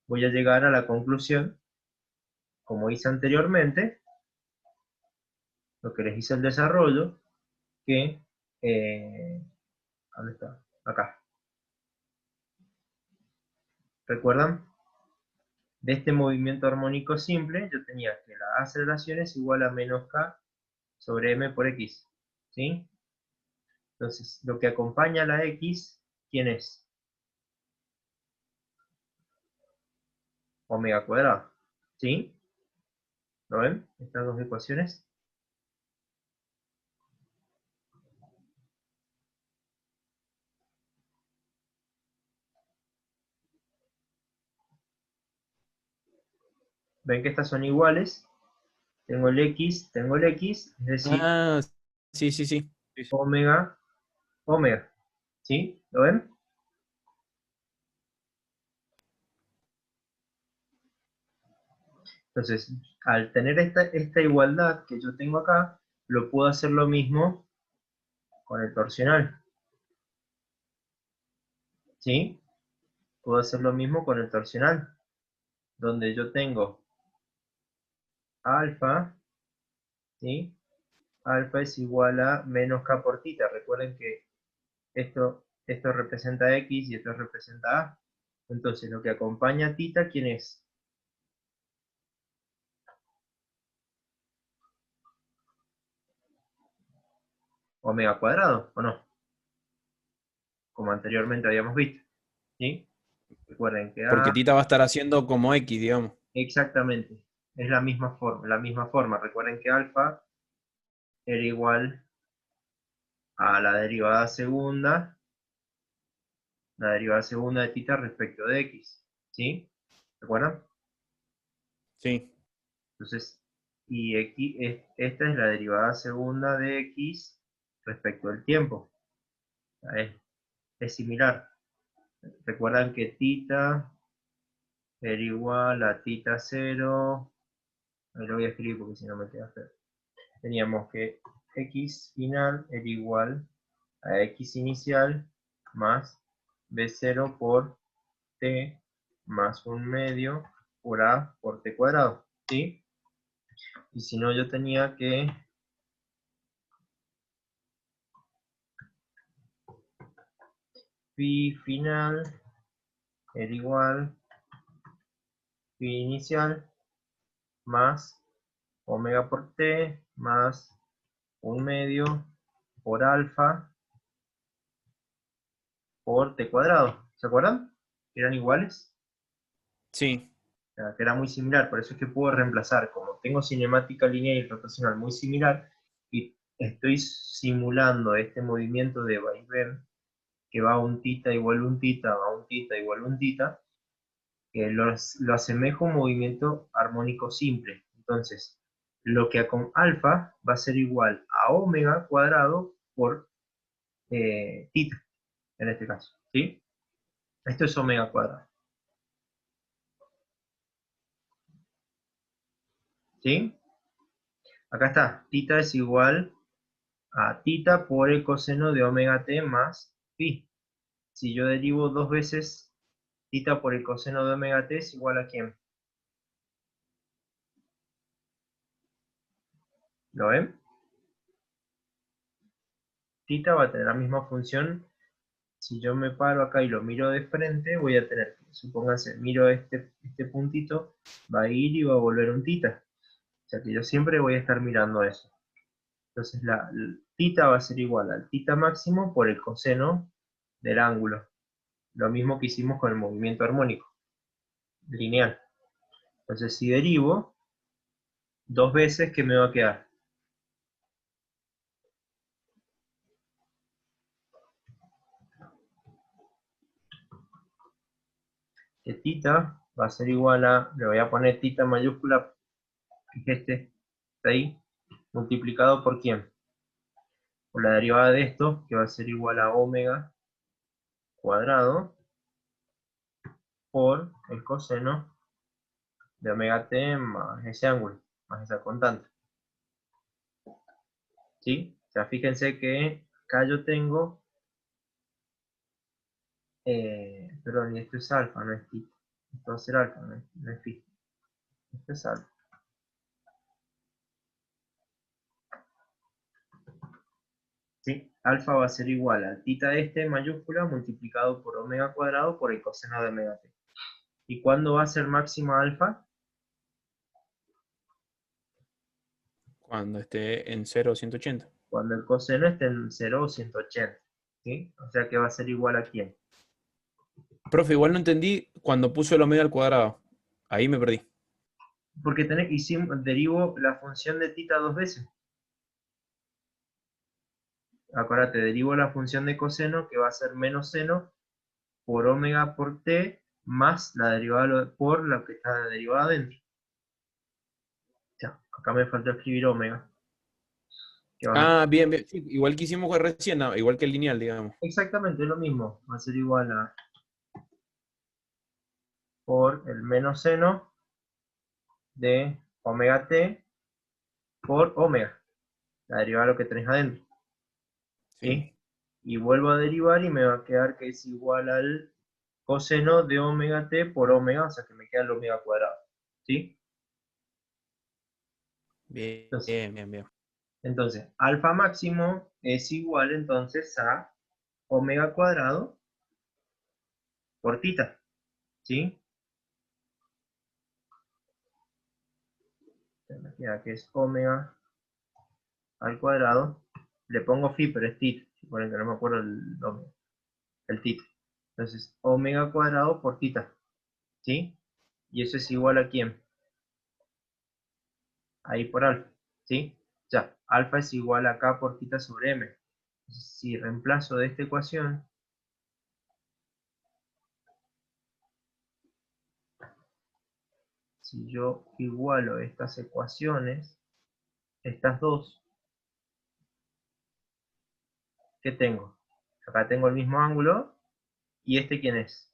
voy a llegar a la conclusión, como hice anteriormente, lo que les hice el desarrollo, que, ¿dónde está? Acá. ¿Recuerdan? De este movimiento armónico simple, yo tenía que la aceleración es igual a menos k sobre m por x, ¿sí? Entonces, lo que acompaña a la x, ¿quién es? Omega cuadrado, ¿sí? ¿Lo ven? Estas dos ecuaciones. ¿Ven que estas son iguales? Tengo el x, es decir, Ah, sí, sí, sí. Sí, sí. omega, omega, ¿sí? ¿Lo ven? Entonces, al tener esta igualdad que yo tengo acá, lo puedo hacer lo mismo con el torsional, ¿sí? Puedo hacer lo mismo con el torsional, donde yo tengo alfa, ¿sí? Alfa es igual a menos k por tita. Recuerden que esto representa x y esto representa a. Entonces, lo que acompaña a tita, ¿quién es? Omega cuadrado, ¿o no? Como anteriormente habíamos visto, ¿sí? Recuerden que Porque a, Tita va a estar haciendo como X, digamos. exactamente, es la misma forma. Recuerden que alfa era igual a la derivada segunda de tita respecto de x, ¿sí? ¿Recuerdan? Sí. Entonces, y x, esta es la derivada segunda de x respecto al tiempo. Es similar. Recuerdan que tita era igual a tita 0. Ahí lo voy a escribir porque si no me queda feo. Teníamos que x final era igual a x inicial más b0 por t más un medio por a por t cuadrado, ¿sí? Y si no, yo tenía que phi final era igual phi inicial más omega por t más un medio por alfa por t cuadrado. ¿Se acuerdan? ¿Eran iguales? Sí. O sea, que era muy similar, por eso es que puedo reemplazar. Como tengo cinemática lineal y rotacional muy similar, y estoy simulando este movimiento de vaivén que va a un tita igual a un tita, va a un tita igual a un tita, lo asemejo a un movimiento armónico simple. Entonces, lo que con alfa va a ser igual a omega cuadrado por tita, en este caso, ¿sí? Esto es omega cuadrado, ¿sí? Acá está, tita es igual a tita por el coseno de omega t más phi. Si yo derivo dos veces tita por el coseno de omega t es igual a ¿quién? ¿Lo ven? Tita va a tener la misma función. Si yo me paro acá y lo miro de frente, voy a tener, supónganse, miro este puntito, va a ir y va a volver un tita. O sea que yo siempre voy a estar mirando eso. Entonces la tita va a ser igual al tita máximo por el coseno del ángulo. Lo mismo que hicimos con el movimiento armónico, lineal. Entonces si derivo, dos veces, ¿qué me va a quedar? Que tita va a ser igual a, le voy a poner tita mayúscula, que es este, está ahí, multiplicado por ¿quién? o la derivada de esto, que va a ser igual a omega cuadrado por el coseno de omega t más ese ángulo, más esa constante. ¿Sí? O sea, fíjense que acá yo tengo, perdón, y esto es alfa, no es θ. Esto va a ser alfa, no es phi. Esto es alfa. ¿Sí? Alfa va a ser igual a θ este mayúscula multiplicado por omega cuadrado por el coseno de omega t. ¿Y cuándo va a ser máxima alfa? Cuando esté en 0 o 180. Cuando el coseno esté en 0 o 180. ¿Sí? O sea que va a ser igual a ¿quién? Profe, igual no entendí cuando puso el omega al cuadrado. Ahí me perdí. Porque derivo la función de θ dos veces. Acuérdate, derivo la función de coseno que va a ser menos seno por omega por t más la derivada por la que está derivada dentro. Ya, acá me falta escribir omega. Ah, bien, bien. Sí, igual que hicimos recién, no, igual que el lineal, digamos. Exactamente lo mismo. Va a ser igual a por el menos seno de omega t por omega. La derivada de lo que tenés adentro. Sí. ¿Sí? Y vuelvo a derivar y me va a quedar que es igual al coseno de omega t por omega, o sea que me queda el omega cuadrado. ¿Sí? Bien, Entonces, bien, bien, bien. alfa máximo es igual entonces a omega cuadrado por tita. ¿Sí? Me queda que es omega al cuadrado. Le pongo phi, pero es tita. Suponen que no me acuerdo el nombre. El tita. Entonces, omega cuadrado por tita. ¿Sí? Y eso es igual a ¿quién? Ahí por alfa. ¿Sí? Ya, alfa es igual a k por tita sobre m. Si reemplazo de esta ecuación, si yo igualo estas ecuaciones, estas dos, ¿qué tengo? Acá tengo el mismo ángulo, ¿y este quién es?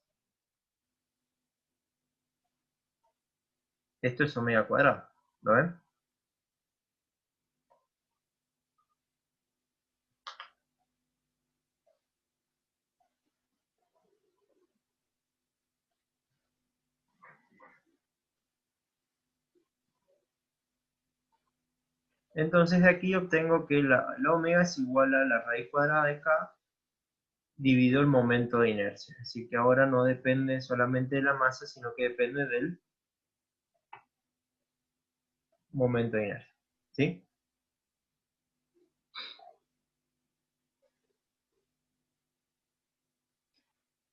Esto es omega cuadrado, ¿lo ven? Entonces de aquí obtengo que la omega es igual a la raíz cuadrada de k dividido el momento de inercia. Así que ahora no depende solamente de la masa, sino que depende del momento de inercia. ¿Sí?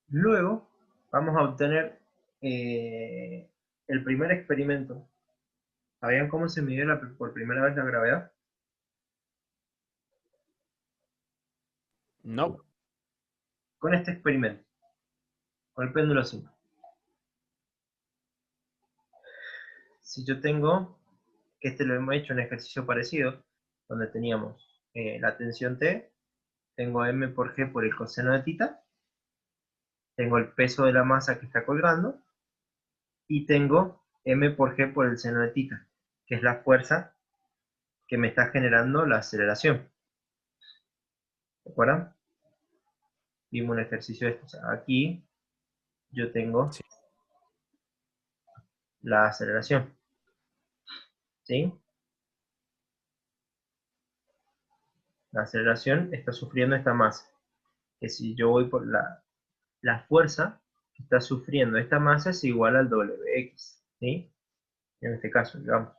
Luego vamos a obtener el primer experimento. ¿Sabían cómo se mide por primera vez la gravedad? No. Con este experimento, con el péndulo simple. Si yo tengo, que este lo hemos hecho en un ejercicio parecido, donde teníamos la tensión T, tengo m por g por el coseno de tita, tengo el peso de la masa que está colgando, y tengo m por g por el seno de tita, que es la fuerza que me está generando la aceleración. ¿De acuerdo? Vimos un ejercicio de esto. O sea, aquí yo tengo Sí. la aceleración. ¿Sí? La aceleración está sufriendo esta masa. Que si yo voy por la fuerza que está sufriendo esta masa es igual al Wx. ¿Sí? En este caso, digamos,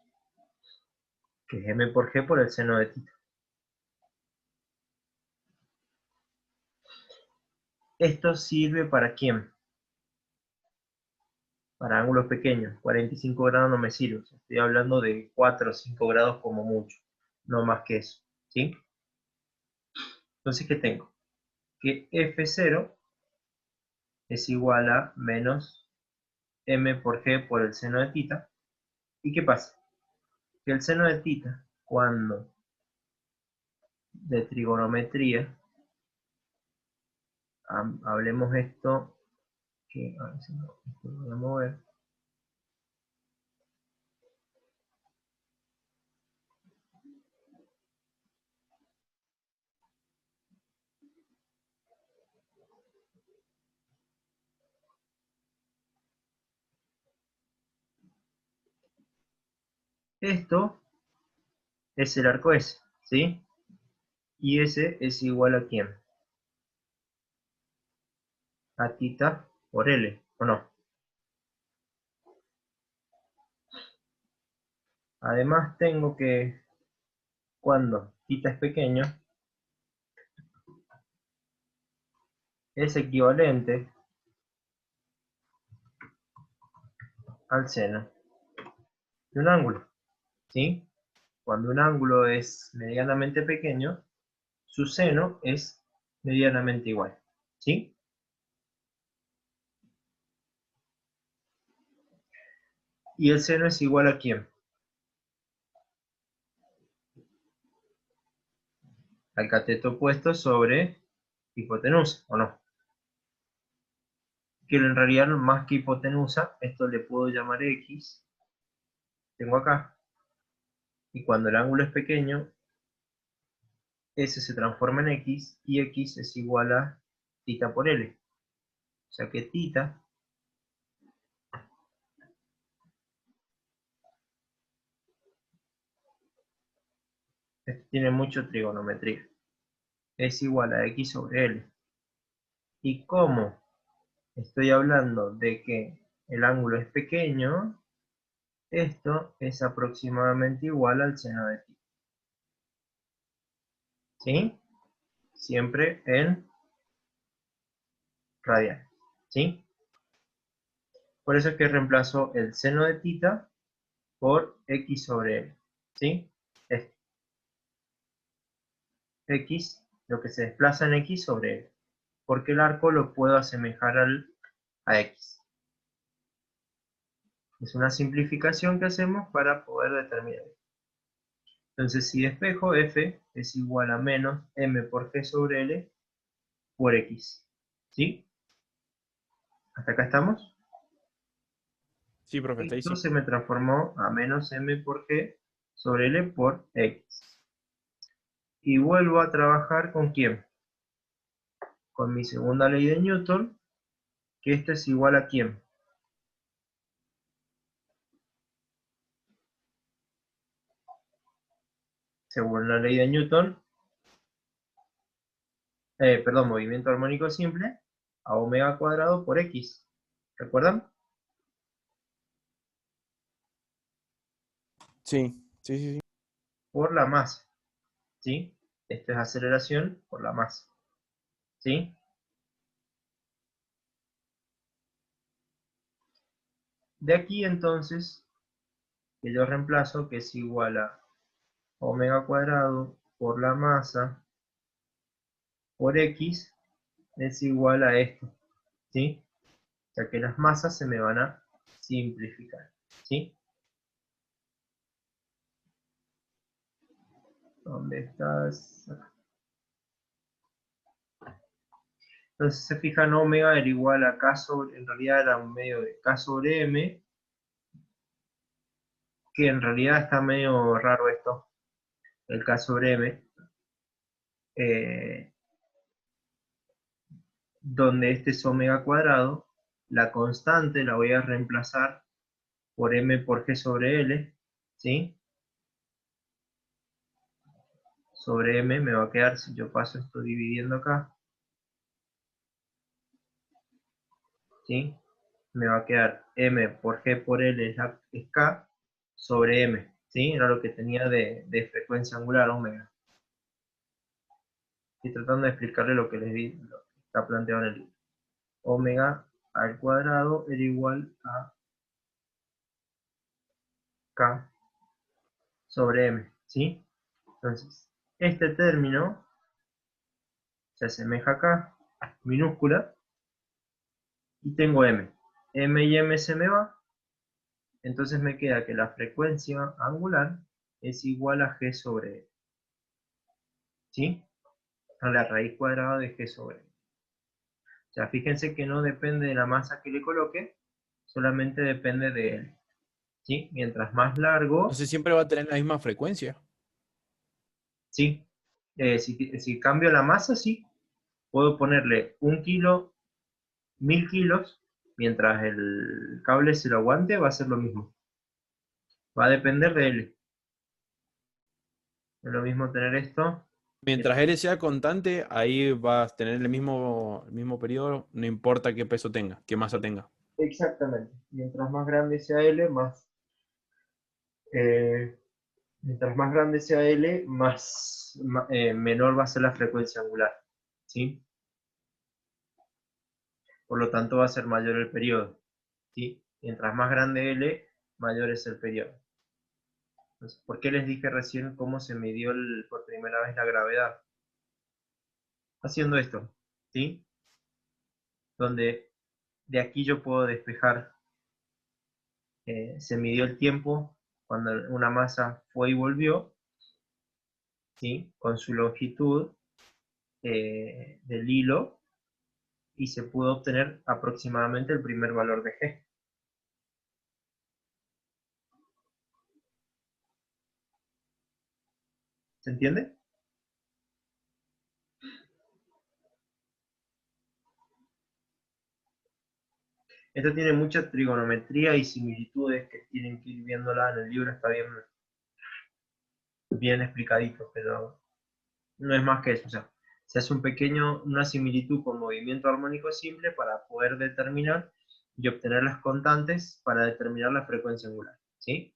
que es m por g por el seno de tita. ¿Esto sirve para quién? Para ángulos pequeños. 45 grados no me sirve. O sea, estoy hablando de 4 o 5 grados como mucho. No más que eso. ¿Sí? Entonces, ¿qué tengo? Que F0 es igual a menos m por g por el seno de tita. ¿Y qué pasa? Que el seno de tita, cuando de trigonometría, hablemos esto, que a ver si esto lo voy a mover. Esto es el arco S, ¿sí? Y S es igual a ¿quién? A tita por L, ¿o no? Además tengo que, cuando tita es pequeño, es equivalente al seno de un ángulo, ¿sí? Cuando un ángulo es medianamente pequeño, su seno es medianamente igual, ¿sí? ¿Y el seno es igual a quién? Al cateto opuesto sobre hipotenusa, ¿o no? Que en realidad más que hipotenusa, esto le puedo llamar X, tengo acá, y cuando el ángulo es pequeño, S se transforma en X, y X es igual a tita por L. O sea que tita tiene mucho trigonometría. Es igual a X sobre L. Y como estoy hablando de que el ángulo es pequeño, esto es aproximadamente igual al seno de tita. ¿Sí? Siempre en radianes. ¿Sí? Por eso es que reemplazo el seno de tita por X sobre L. ¿Sí? Es X, lo que se desplaza en X sobre L. Porque el arco lo puedo asemejar a X. Es una simplificación que hacemos para poder determinar. Entonces, si despejo, F es igual a menos M por G sobre L por X. ¿Sí? ¿Hasta acá estamos? Sí, profe, está ahí Esto sí. se me transformó a menos M por G sobre L por X. Y vuelvo a trabajar ¿con quién? Con mi segunda ley de Newton, que esto es igual a ¿quién? Según la ley de Newton, perdón, movimiento armónico simple, a omega cuadrado por X. ¿Recuerdan? Sí, sí, sí, sí. Por la masa. ¿Sí? Esto es aceleración por la masa. ¿Sí? De aquí entonces, que yo reemplazo, que es igual a omega cuadrado por la masa por X, es igual a esto. ¿Sí? O sea que las masas se me van a simplificar. ¿Sí? ¿Dónde estás? Acá. Entonces se fijan, omega era igual a K sobre, en realidad era un medio de K sobre M, que en realidad está medio raro esto, el K sobre M, donde este es omega cuadrado, la constante la voy a reemplazar por M por G sobre L, ¿sí? Sobre M me va a quedar, si yo paso esto dividiendo acá, ¿sí? Me va a quedar M por G por L es K sobre M, ¿sí? Era lo que tenía de frecuencia angular omega. Estoy tratando de explicarle lo que les di, lo que está planteado en el libro. Omega al cuadrado era igual a K sobre M, ¿sí? Entonces, este término se asemeja acá, minúscula, y tengo M. M y M se me va, entonces me queda que la frecuencia angular es igual a G sobre E. ¿sí? A la raíz cuadrada de g sobre L. O sea, fíjense que no depende de la masa que le coloque, solamente depende de L, ¿sí? Mientras más largo, Entonces siempre va a tener la misma frecuencia. ¿sí? Si cambio la masa, sí. Puedo ponerle 1 kilo, 1000 kilos, mientras el cable se lo aguante, va a ser lo mismo. Va a depender de L. Es lo mismo tener esto. Mientras L sea constante, ahí vas a tener el mismo periodo, no importa qué peso tenga, qué masa tenga. Exactamente. Mientras más grande sea L, eh, mientras más grande sea L, menor va a ser la frecuencia angular. ¿Sí? Por lo tanto, va a ser mayor el periodo. ¿Sí? Mientras más grande L, mayor es el periodo. Entonces, ¿por qué les dije recién cómo se midió por primera vez la gravedad? Haciendo esto, ¿sí? Donde de aquí yo puedo despejar, se midió el tiempo cuando una masa fue y volvió, ¿sí? Con su longitud del hilo, y se pudo obtener aproximadamente el primer valor de G. ¿Se entiende? Esto tiene mucha trigonometría y similitudes que tienen que ir viéndola en el libro, está bien explicadito, pero no es más que eso. O sea, se hace una similitud con movimiento armónico simple para poder determinar y obtener las constantes para determinar la frecuencia angular. ¿Sí?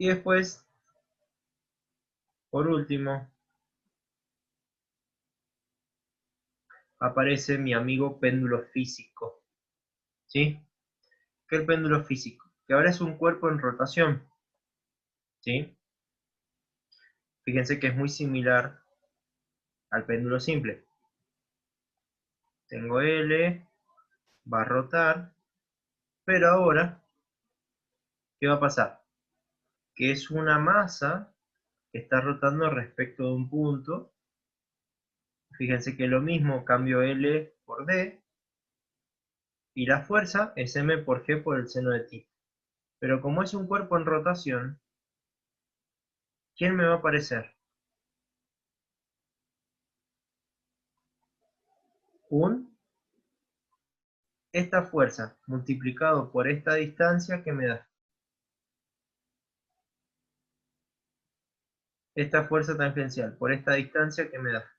Y después, por último, aparece mi amigo péndulo físico. ¿Sí? ¿Qué es el péndulo físico? Que ahora es un cuerpo en rotación. ¿Sí? Fíjense que es muy similar al péndulo simple. Tengo L, va a rotar, pero ahora, ¿qué va a pasar? Que es una masa que está rotando respecto de un punto. Fíjense que lo mismo, cambio L por D, y la fuerza es M por G por el seno de θ. Pero como es un cuerpo en rotación, ¿quién me va a aparecer? Esta fuerza multiplicado por esta distancia que me da. Esta fuerza tangencial por esta distancia que me da.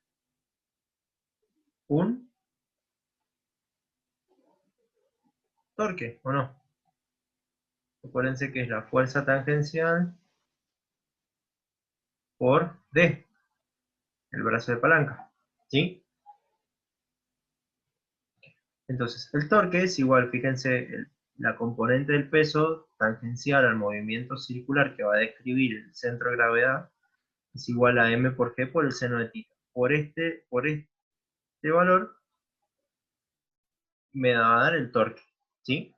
Un torque, ¿o no? Acuérdense que es la fuerza tangencial por D, el brazo de palanca. ¿Sí? Entonces, el torque es igual, fíjense, la componente del peso tangencial al movimiento circular que va a describir el centro de gravedad es igual a m por g por el seno de θ. Por este valor me va a dar el torque, ¿sí?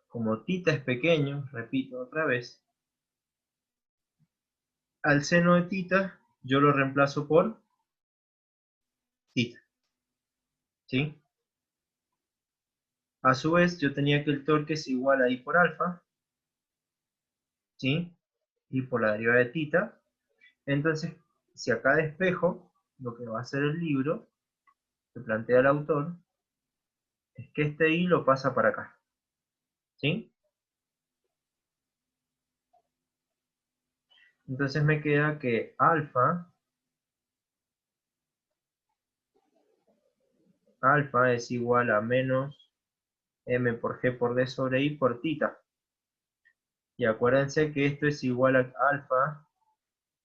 Como θ es pequeño, repito otra vez, al seno de θ yo lo reemplazo por θ, ¿sí? A su vez, yo tenía que el torque es igual a I por alfa, ¿sí? Y por la derivada de θ. Entonces, si acá despejo, lo que va a hacer el libro, que plantea el autor, es que este I lo pasa para acá, ¿sí? Entonces me queda que alfa es igual a menos m por g por d sobre I por θ. Y acuérdense que esto es igual a alfa,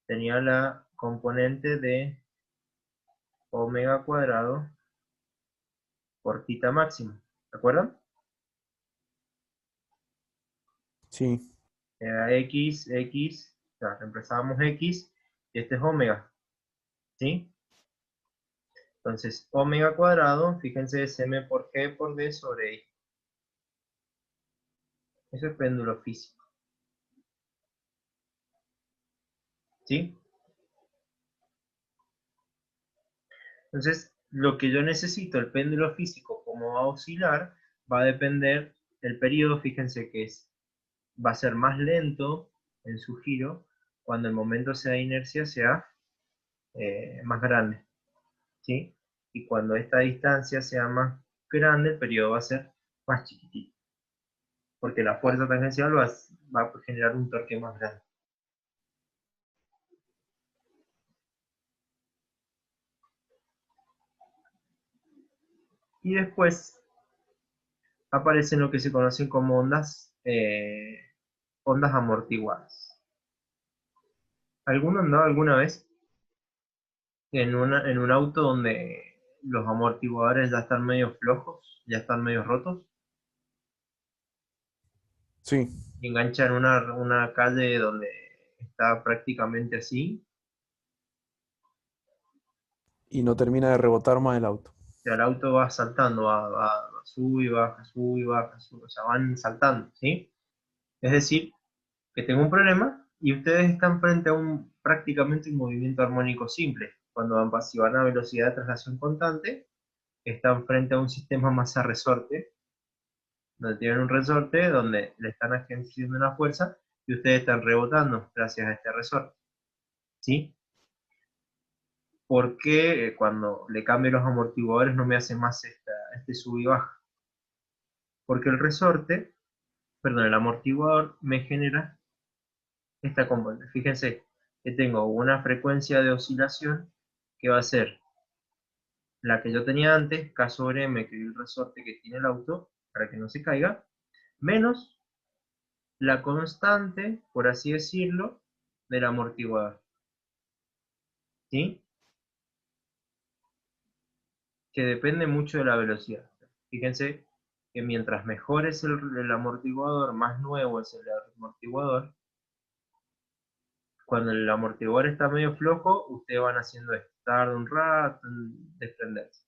tenía la componente de omega cuadrado por θ máximo. ¿De acuerdo? Sí. Era x, o sea, reemplazábamos x, y este es omega, ¿sí? Entonces, omega cuadrado, fíjense, es m por g por d sobre i. Eso es péndulo físico. ¿Sí? Entonces, lo que yo necesito, el péndulo físico, cómo va a oscilar, va a depender del periodo, fíjense que va a ser más lento en su giro cuando el momento sea de inercia sea más grande. ¿Sí? Y cuando esta distancia sea más grande, el periodo va a ser más chiquitito. Porque la fuerza tangencial va a generar un torque más grande. Y después aparecen lo que se conocen como ondas amortiguadas. ¿Alguno andado alguna vez en un auto donde los amortiguadores ya están medio flojos, ya están medio rotos? Sí, Y engancha en una calle donde está prácticamente así, y no termina de rebotar más el auto. y el auto va saltando, sube y baja, sube y baja, sube, o sea, van saltando, ¿sí? Es decir, que tengo un problema y ustedes están frente a prácticamente un movimiento armónico simple. Cuando si van a velocidad de traslación constante, están frente a un sistema masa-resorte, donde tienen un resorte donde le están ejerciendo una fuerza y ustedes están rebotando gracias a este resorte. ¿Sí? ¿Por qué cuando le cambio los amortiguadores no me hace más este sub y baja? Porque el amortiguador me genera esta componente. Fíjense que tengo una frecuencia de oscilación que va a ser la que yo tenía antes, K sobre M, que es el resorte que tiene el auto, para que no se caiga, menos la constante, por así decirlo, del amortiguador. ¿Sí? Que depende mucho de la velocidad. Fíjense que mientras mejor es el amortiguador, más nuevo es el amortiguador. Cuando el amortiguador está medio flojo, ustedes van haciendo esto, tarda un rato en desprenderse.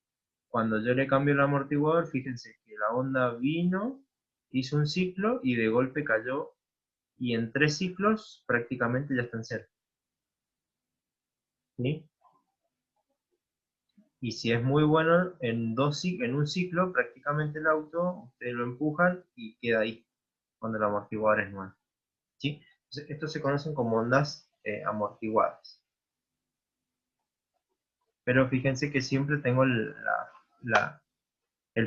Cuando yo le cambio el amortiguador, fíjense que la onda vino, hizo un ciclo y de golpe cayó, y en 3 ciclos prácticamente ya está en cero. ¿Sí? Y si es muy bueno, en un ciclo prácticamente el auto, ustedes lo empujan y queda ahí, cuando el amortiguador es nuevo. ¿Sí? Entonces, estos se conocen como ondas amortiguadas. Pero fíjense que siempre tengo el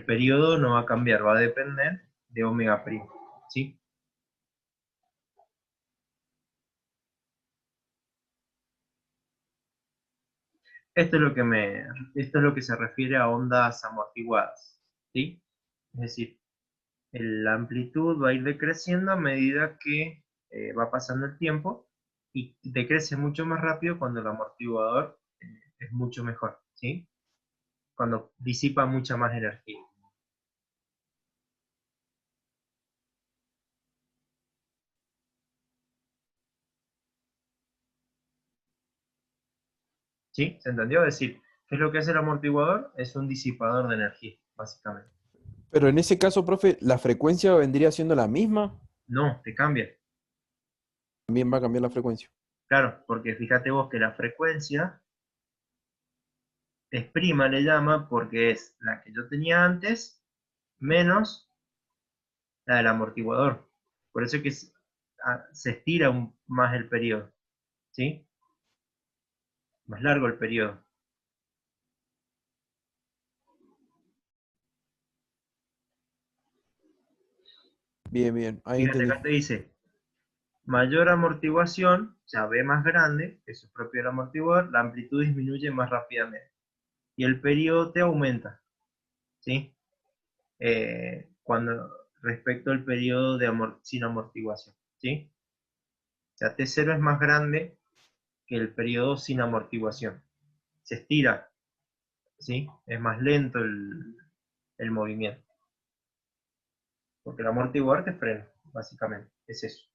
periodo no va a cambiar, va a depender de omega primo. ¿Sí? Esto es lo que se refiere a ondas amortiguadas. ¿Sí? Es decir, la amplitud va a ir decreciendo a medida que va pasando el tiempo y decrece mucho más rápido cuando el amortiguador es mucho mejor, ¿sí? Cuando disipa mucha más energía. ¿Sí? ¿Se entendió? Es decir, ¿qué es lo que hace el amortiguador? Es un disipador de energía, básicamente. Pero en ese caso, profe, ¿la frecuencia vendría siendo la misma? No, te cambia. También va a cambiar la frecuencia. Claro, porque fíjate vos que la frecuencia es prima, le llama, porque es la que yo tenía antes menos la del amortiguador. Por eso es que se estira más el periodo, ¿sí? Más largo el periodo. Bien, bien, ahí Fíjate, entendí. acá te dice, mayor amortiguación, o sea, V más grande, que es propio del amortiguador, la amplitud disminuye más rápidamente. Y el periodo te aumenta, ¿sí? Respecto al periodo sin amortiguación, ¿sí? O sea, T0 es más grande que el periodo sin amortiguación. Se estira, ¿sí? Es más lento el movimiento. Porque el amortiguador te frena, básicamente. Es eso.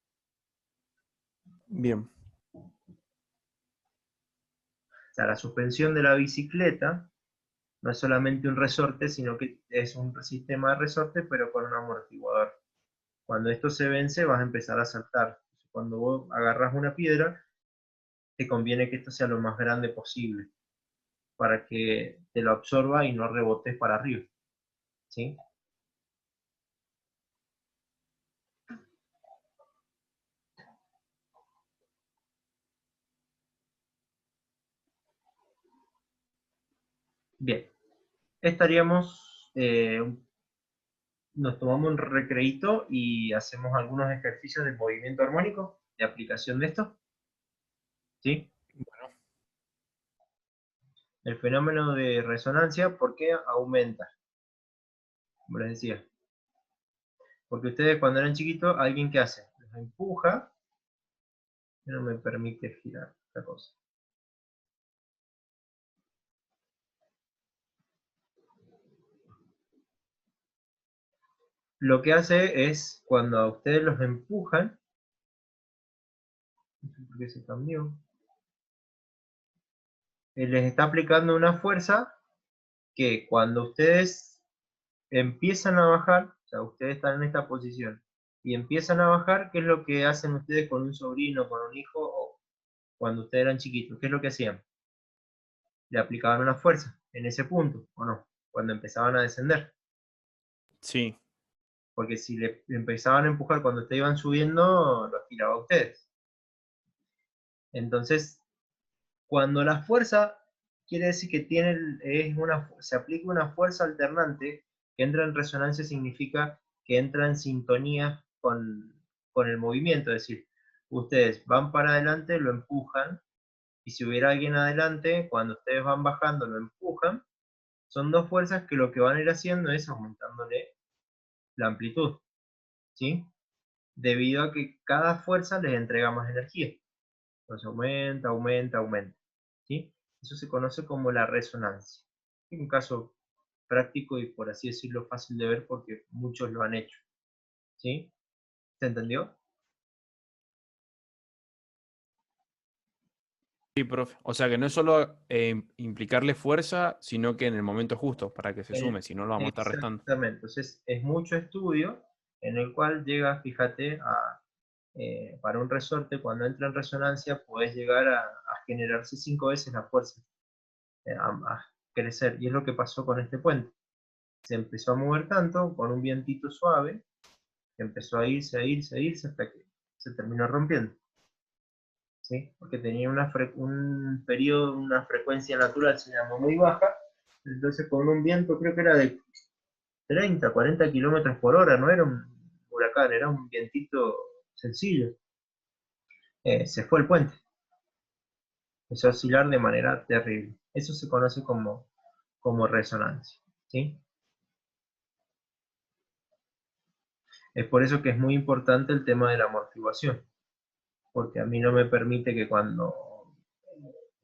Bien. O sea, la suspensión de la bicicleta No es solamente un resorte, sino que es un sistema de resorte, pero con un amortiguador. Cuando esto se vence, vas a empezar a saltar. Cuando vos agarras una piedra, te conviene que esto sea lo más grande posible, para que te lo absorba y no rebotes para arriba. ¿Sí? Bien. Estaríamos, nos tomamos un recreíto y hacemos algunos ejercicios de movimiento armónico, de aplicación de esto. ¿Sí? Bueno, El fenómeno de resonancia, ¿por qué aumenta? Como les decía. Porque ustedes cuando eran chiquitos, ¿alguien qué hace? Los empuja, no me permite girar esta cosa. Lo que hace es, cuando a ustedes los empujan, no sé por qué se cambió, les está aplicando una fuerza que cuando ustedes empiezan a bajar, o sea, ustedes están en esta posición, y empiezan a bajar, ¿qué es lo que hacen ustedes con un sobrino, con un hijo, o cuando ustedes eran chiquitos? ¿Qué es lo que hacían? Le aplicaban una fuerza en ese punto, ¿o no? Cuando empezaban a descender. sí, Porque si le empezaban a empujar cuando ustedes iban subiendo, los tiraba a ustedes. Entonces, cuando la fuerza quiere decir que se aplica una fuerza alternante que entra en resonancia, significa que entra en sintonía con el movimiento, es decir, ustedes van para adelante, lo empujan, y si hubiera alguien adelante, cuando ustedes van bajando, lo empujan. Son dos fuerzas que lo que van a ir haciendo es aumentándole la amplitud, ¿sí? Debido a que cada fuerza les entrega más energía. Entonces aumenta, aumenta, aumenta, ¿sí? Eso se conoce como la resonancia. Es un caso práctico y, por así decirlo, fácil de ver porque muchos lo han hecho, ¿sí? ¿Se entendió? sí, profe. O sea que no es solo implicarle fuerza, sino que en el momento justo, para que se sume, si no lo vamos a estar restando. Exactamente. Entonces es mucho estudio en el cual llega, fíjate, para un resorte, cuando entra en resonancia, puedes llegar a generarse 5 veces la fuerza, a crecer. Y es lo que pasó con este puente. Se empezó a mover tanto con un vientito suave, que empezó a irse, a irse, a irse, hasta que se terminó rompiendo. ¿Sí? Porque tenía un periodo, una frecuencia natural, se llama muy baja. Entonces con un viento, creo que era de 30, 40 kilómetros por hora, no era un huracán, era un vientito sencillo. Se fue el puente, empezó a oscilar de manera terrible. Eso se conoce como resonancia. ¿Sí? Es por eso que es muy importante el tema de la amortiguación, porque a mí no me permite que cuando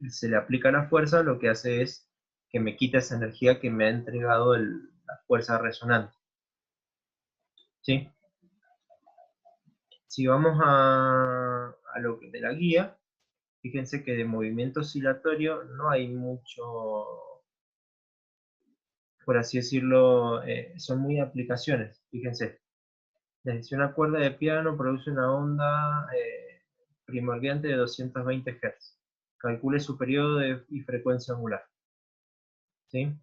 se le aplica la fuerza, lo que hace es que me quita esa energía que me ha entregado la fuerza resonante. ¿Sí? Si vamos a lo que de la guía, fíjense que de movimiento oscilatorio no hay mucho, por así decirlo, son muy aplicaciones. Fíjense, si una cuerda de piano produce una onda primordial de 220 Hz. Calcule su periodo y frecuencia angular. ¿Sí?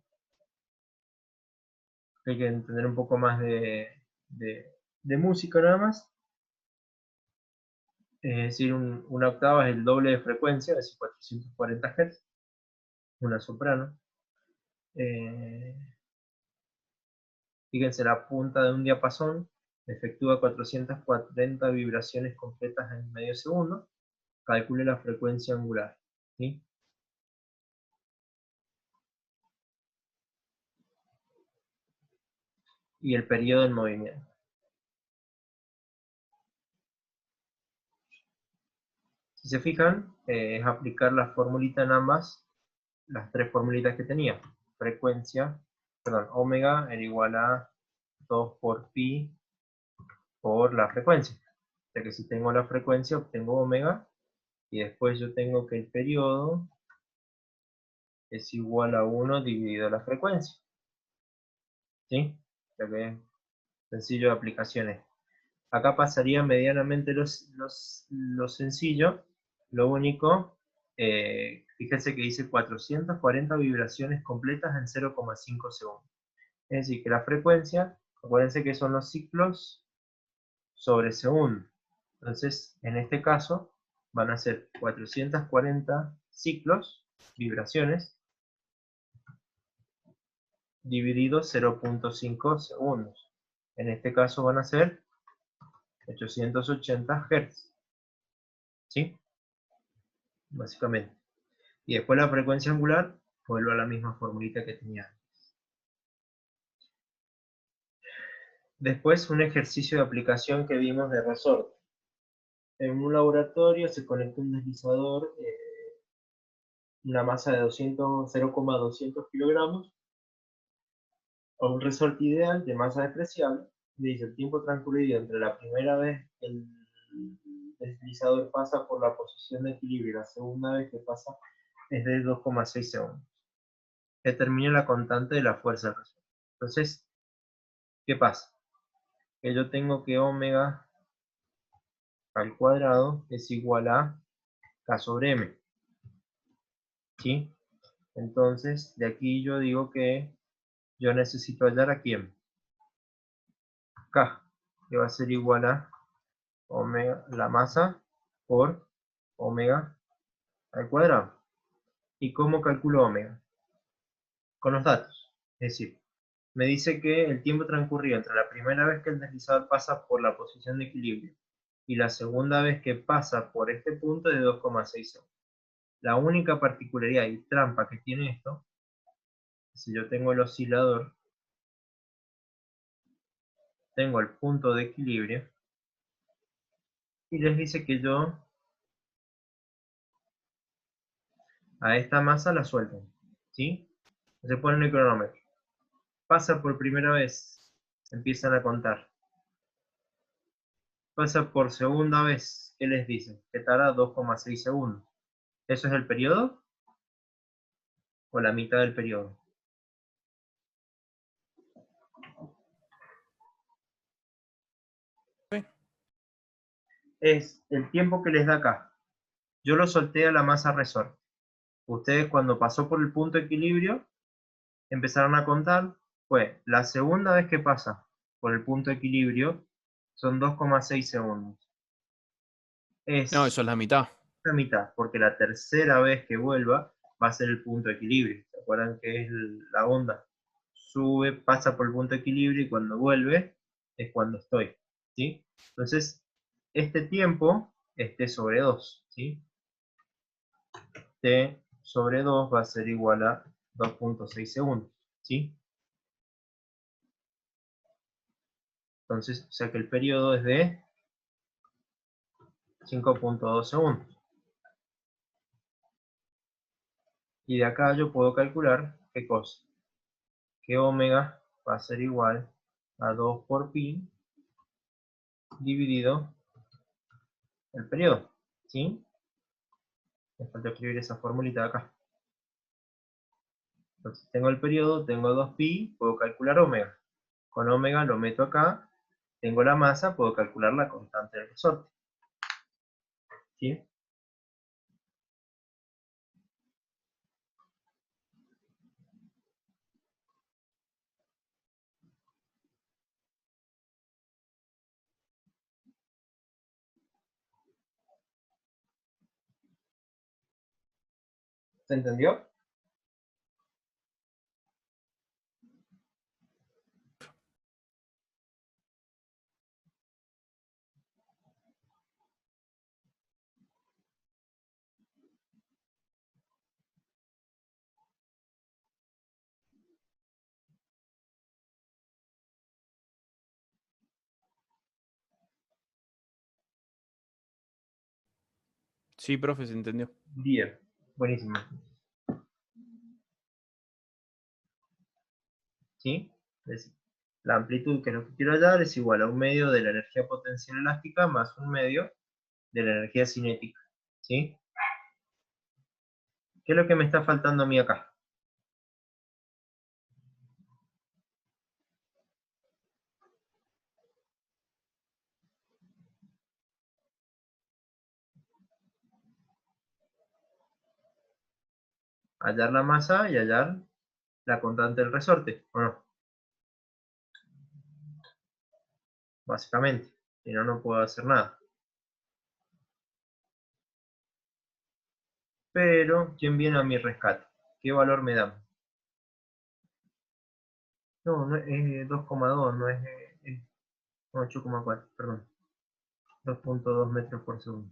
Hay que entender un poco más de música nada más. Es decir, una octava es el doble de frecuencia, es decir, 440 Hz, una soprano. Eh, Fíjense, la punta de un diapasón efectúa 440 vibraciones completas en medio segundo. Calcule la frecuencia angular. ¿Sí? Y el periodo del movimiento. Si se fijan, es aplicar la formulita en ambas, las tres formulitas que tenía. Frecuencia, perdón, omega era igual a 2 por pi por la frecuencia. O sea que si tengo la frecuencia, obtengo omega, y después yo tengo que el periodo es igual a 1 dividido la frecuencia. ¿Sí? Lo que es sencillo de aplicaciones. Acá pasaría medianamente lo sencillo. Lo único, fíjense que dice 440 vibraciones completas en 0,5 segundos. Es decir, que la frecuencia, acuérdense que son los ciclos sobre segundo. Entonces, en este caso, van a ser 440 ciclos, vibraciones, dividido 0,5 segundos. En este caso van a ser 880 Hz. ¿Sí? Básicamente. Y después la frecuencia angular, vuelvo a la misma formulita que tenía. Después un ejercicio de aplicación que vimos de resorte. En un laboratorio se conectó un deslizador, una masa de 0,200 kilogramos, a un resorte ideal de masa despreciable. Dice el tiempo transcurrido entre la primera vez que el deslizador pasa por la posición de equilibrio y la segunda vez que pasa es de 2,6 segundos. Determina la constante de la fuerza del resorte. Entonces, ¿qué pasa? Que yo tengo que omega al cuadrado es igual a K sobre M. ¿Sí? Entonces, de aquí yo digo que yo necesito hallar a quién. K, que va a ser igual a omega, la masa por omega al cuadrado. ¿Y cómo calculo omega? Con los datos. Es decir, me dice que el tiempo transcurrido entre la primera vez que el deslizador pasa por la posición de equilibrio y la segunda vez que pasa por este punto es de 2,6 segundos. La única particularidad y trampa que tiene esto, si yo tengo el oscilador, tengo el punto de equilibrio, y les dice que yo a esta masa la suelto, ¿sí? Se pone en el cronómetro. Pasa por primera vez, empiezan a contar. Pasa por segunda vez, ¿qué les dice? Que tarda 2,6 segundos. ¿Eso es el periodo? ¿O la mitad del periodo? Sí. Es el tiempo que les da acá. Yo lo solté a la masa resorte. Ustedes cuando pasó por el punto de equilibrio, empezaron a contar, fue la segunda vez que pasa por el punto de equilibrio, son 2,6 segundos. No, Es eso es la mitad. la mitad, porque la tercera vez que vuelva va a ser el punto de equilibrio. ¿Se acuerdan que es la onda? Sube, pasa por el punto de equilibrio y cuando vuelve es cuando estoy. ¿Sí? Entonces, este tiempo es T sobre 2. ¿Sí? T sobre 2 va a ser igual a 2,6 segundos. ¿Sí? Entonces, o sea que el periodo es de 5,2 segundos. Y de acá yo puedo calcular qué cosa. Que omega va a ser igual a 2 por pi dividido el periodo. ¿Sí? Me falta escribir esa formulita de acá. Entonces tengo el periodo, tengo 2pi, puedo calcular omega. Con omega lo meto acá, tengo la masa, puedo calcular la constante del resorte. ¿Sí? ¿Se entendió? Sí, profe, se entendió. Bien, buenísimo. ¿Sí? Es decir, la amplitud que es lo que quiero hallar es igual a un medio de la energía potencial elástica más un medio de la energía cinética. ¿Sí? ¿Qué es lo que me está faltando a mí acá? hallar la masa y hallar la constante del resorte, ¿o no? Básicamente, si no, no puedo hacer nada. Pero, ¿quién viene a mi rescate? ¿Qué valor me da? No, no es 2,2, no es 8,4, perdón. 2,2 metros por segundo.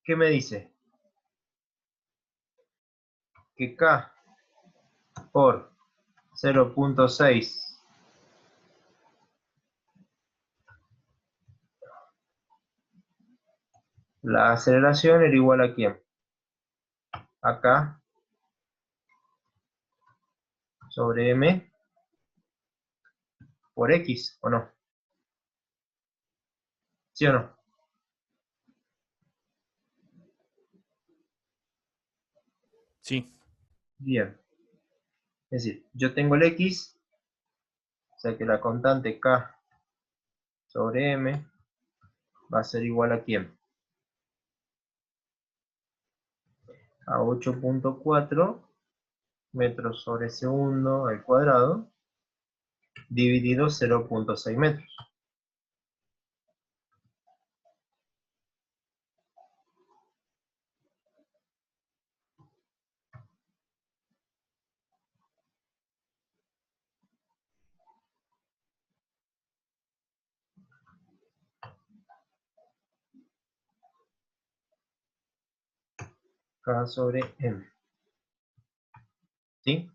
¿Qué me dice? Que K por 0,6 la aceleración era igual a ¿quién? Acá sobre M por X, ¿o no? ¿Sí o no? Sí. Bien. Es decir, yo tengo el X, o sea que la constante K sobre M va a ser igual a ¿quién? A 8,4 metros sobre segundo al cuadrado dividido 0,6 metros. K sobre M. ¿Sí?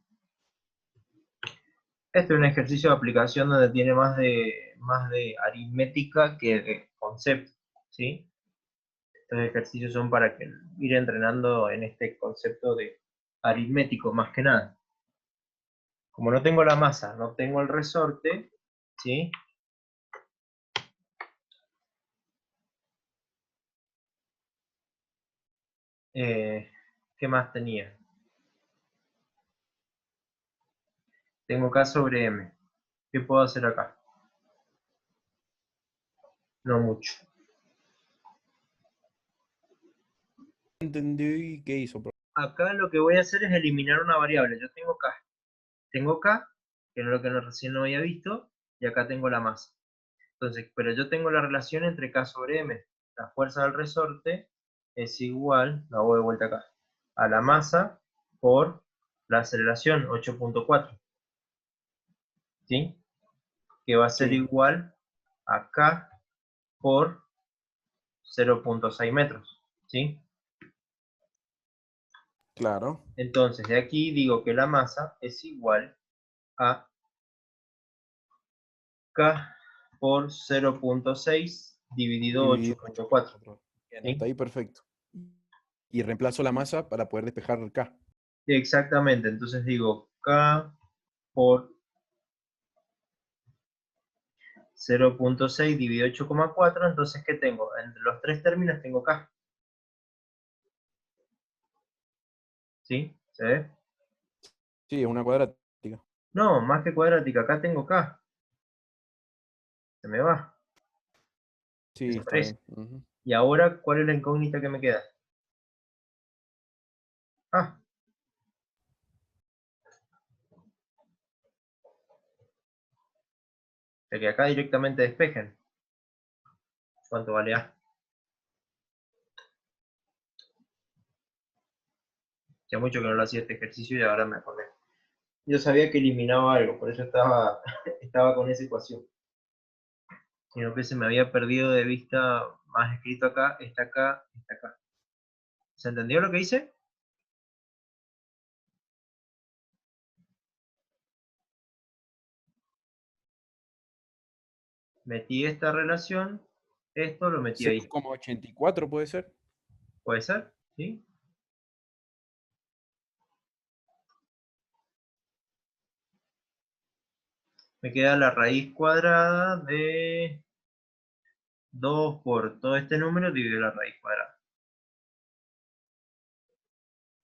Este es un ejercicio de aplicación donde tiene más de aritmética que de concepto. ¿Sí? Estos ejercicios son para ir entrenando en este concepto de aritmético más que nada. Como no tengo la masa, no tengo el resorte, ¿sí? ¿Qué más tenía? Tengo K sobre M. ¿Qué puedo hacer acá? No mucho. Entendí qué hizo. Acá lo que voy a hacer es eliminar una variable. Yo tengo K. Tengo K, que es lo que recién no había visto, y acá tengo la masa. Entonces, pero yo tengo la relación entre K sobre M. La fuerza del resorte es igual, la voy de vuelta acá, a la masa por la aceleración 8,4. ¿Sí? Que va a ser Sí, igual a K por 0,6 metros. ¿Sí? claro. Entonces, de aquí digo que la masa es igual a K por 0,6 dividido Dividido 8,4. 8,4. Bien, hasta ¿Sí? ahí perfecto. Y reemplazo la masa para poder despejar el K. Exactamente, entonces digo K por 0,6 dividido 8,4, entonces ¿qué tengo? Entre los tres términos tengo K. ¿Sí? ¿Se ve? Sí, es una cuadrática. No, más que cuadrática, acá tengo K. Se me va, Sí, está desaparece. bien. Ujú. Y ahora, ¿cuál es la incógnita que me queda? Ah, de que acá directamente despejen. ¿Cuánto vale A? Ya mucho que no lo hacía este ejercicio y ahora me acordé. Yo sabía que eliminaba algo, por eso estaba, estaba con esa ecuación. Sino que se me había perdido de vista más escrito acá, está acá, está acá. ¿Se entendió lo que hice? Metí esta relación, esto lo metí Seis ahí. coma ochenta y cuatro puede ser. ¿Puede ser? ¿Sí? Me queda la raíz cuadrada de 2 por todo este número dividido la raíz cuadrada.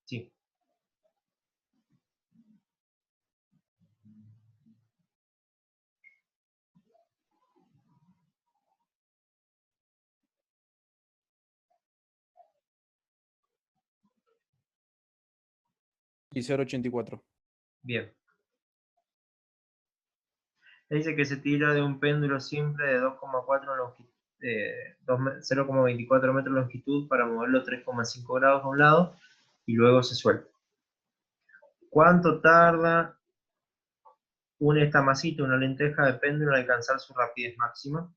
Sí. Y 0,84. Bien. Dice que se tira de un péndulo siempre de 2,4 longitud, 0,24 metros de longitud para moverlo 3,5 grados a un lado y luego se suelta. ¿Cuánto tarda esta masita, una lenteja de péndulo, en alcanzar su rapidez máxima?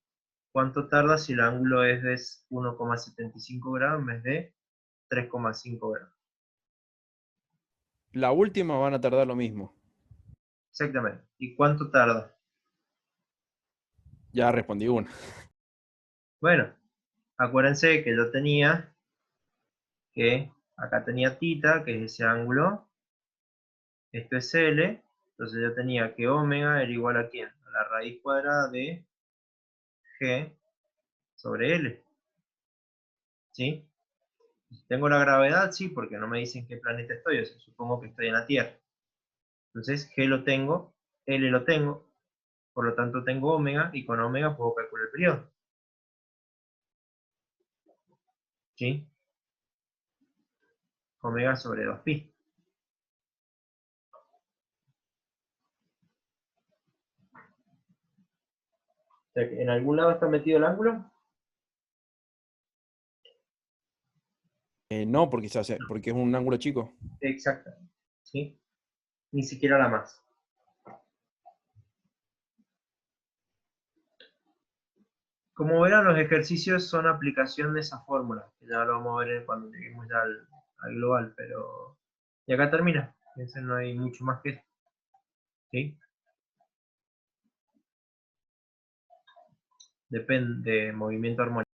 ¿Cuánto tarda si el ángulo es de 1,75 grados en vez de 3,5 grados? La última van a tardar lo mismo. Exactamente. ¿Y cuánto tarda? Ya respondí una. Bueno, acuérdense que yo tenía que acá tenía θ, que es ese ángulo, esto es L, entonces yo tenía que omega era igual a ¿quién? A la raíz cuadrada de G sobre L, ¿sí? ¿Tengo la gravedad? Sí, porque no me dicen qué planeta estoy, o sea, supongo que estoy en la Tierra. Entonces G lo tengo, L lo tengo, por lo tanto tengo omega, y con omega puedo calcular el periodo, ¿sí? Omega sobre 2pi. O sea, que ¿en algún lado está metido el ángulo? No, porque porque es un ángulo chico. Exactamente, ¿sí? Ni siquiera la más. Como verán, los ejercicios son aplicación de esa fórmula, que ya lo vamos a ver cuando lleguemos ya al global, pero... Y acá termina, ese no hay mucho más que esto, ¿sí? Depende de movimiento armónico.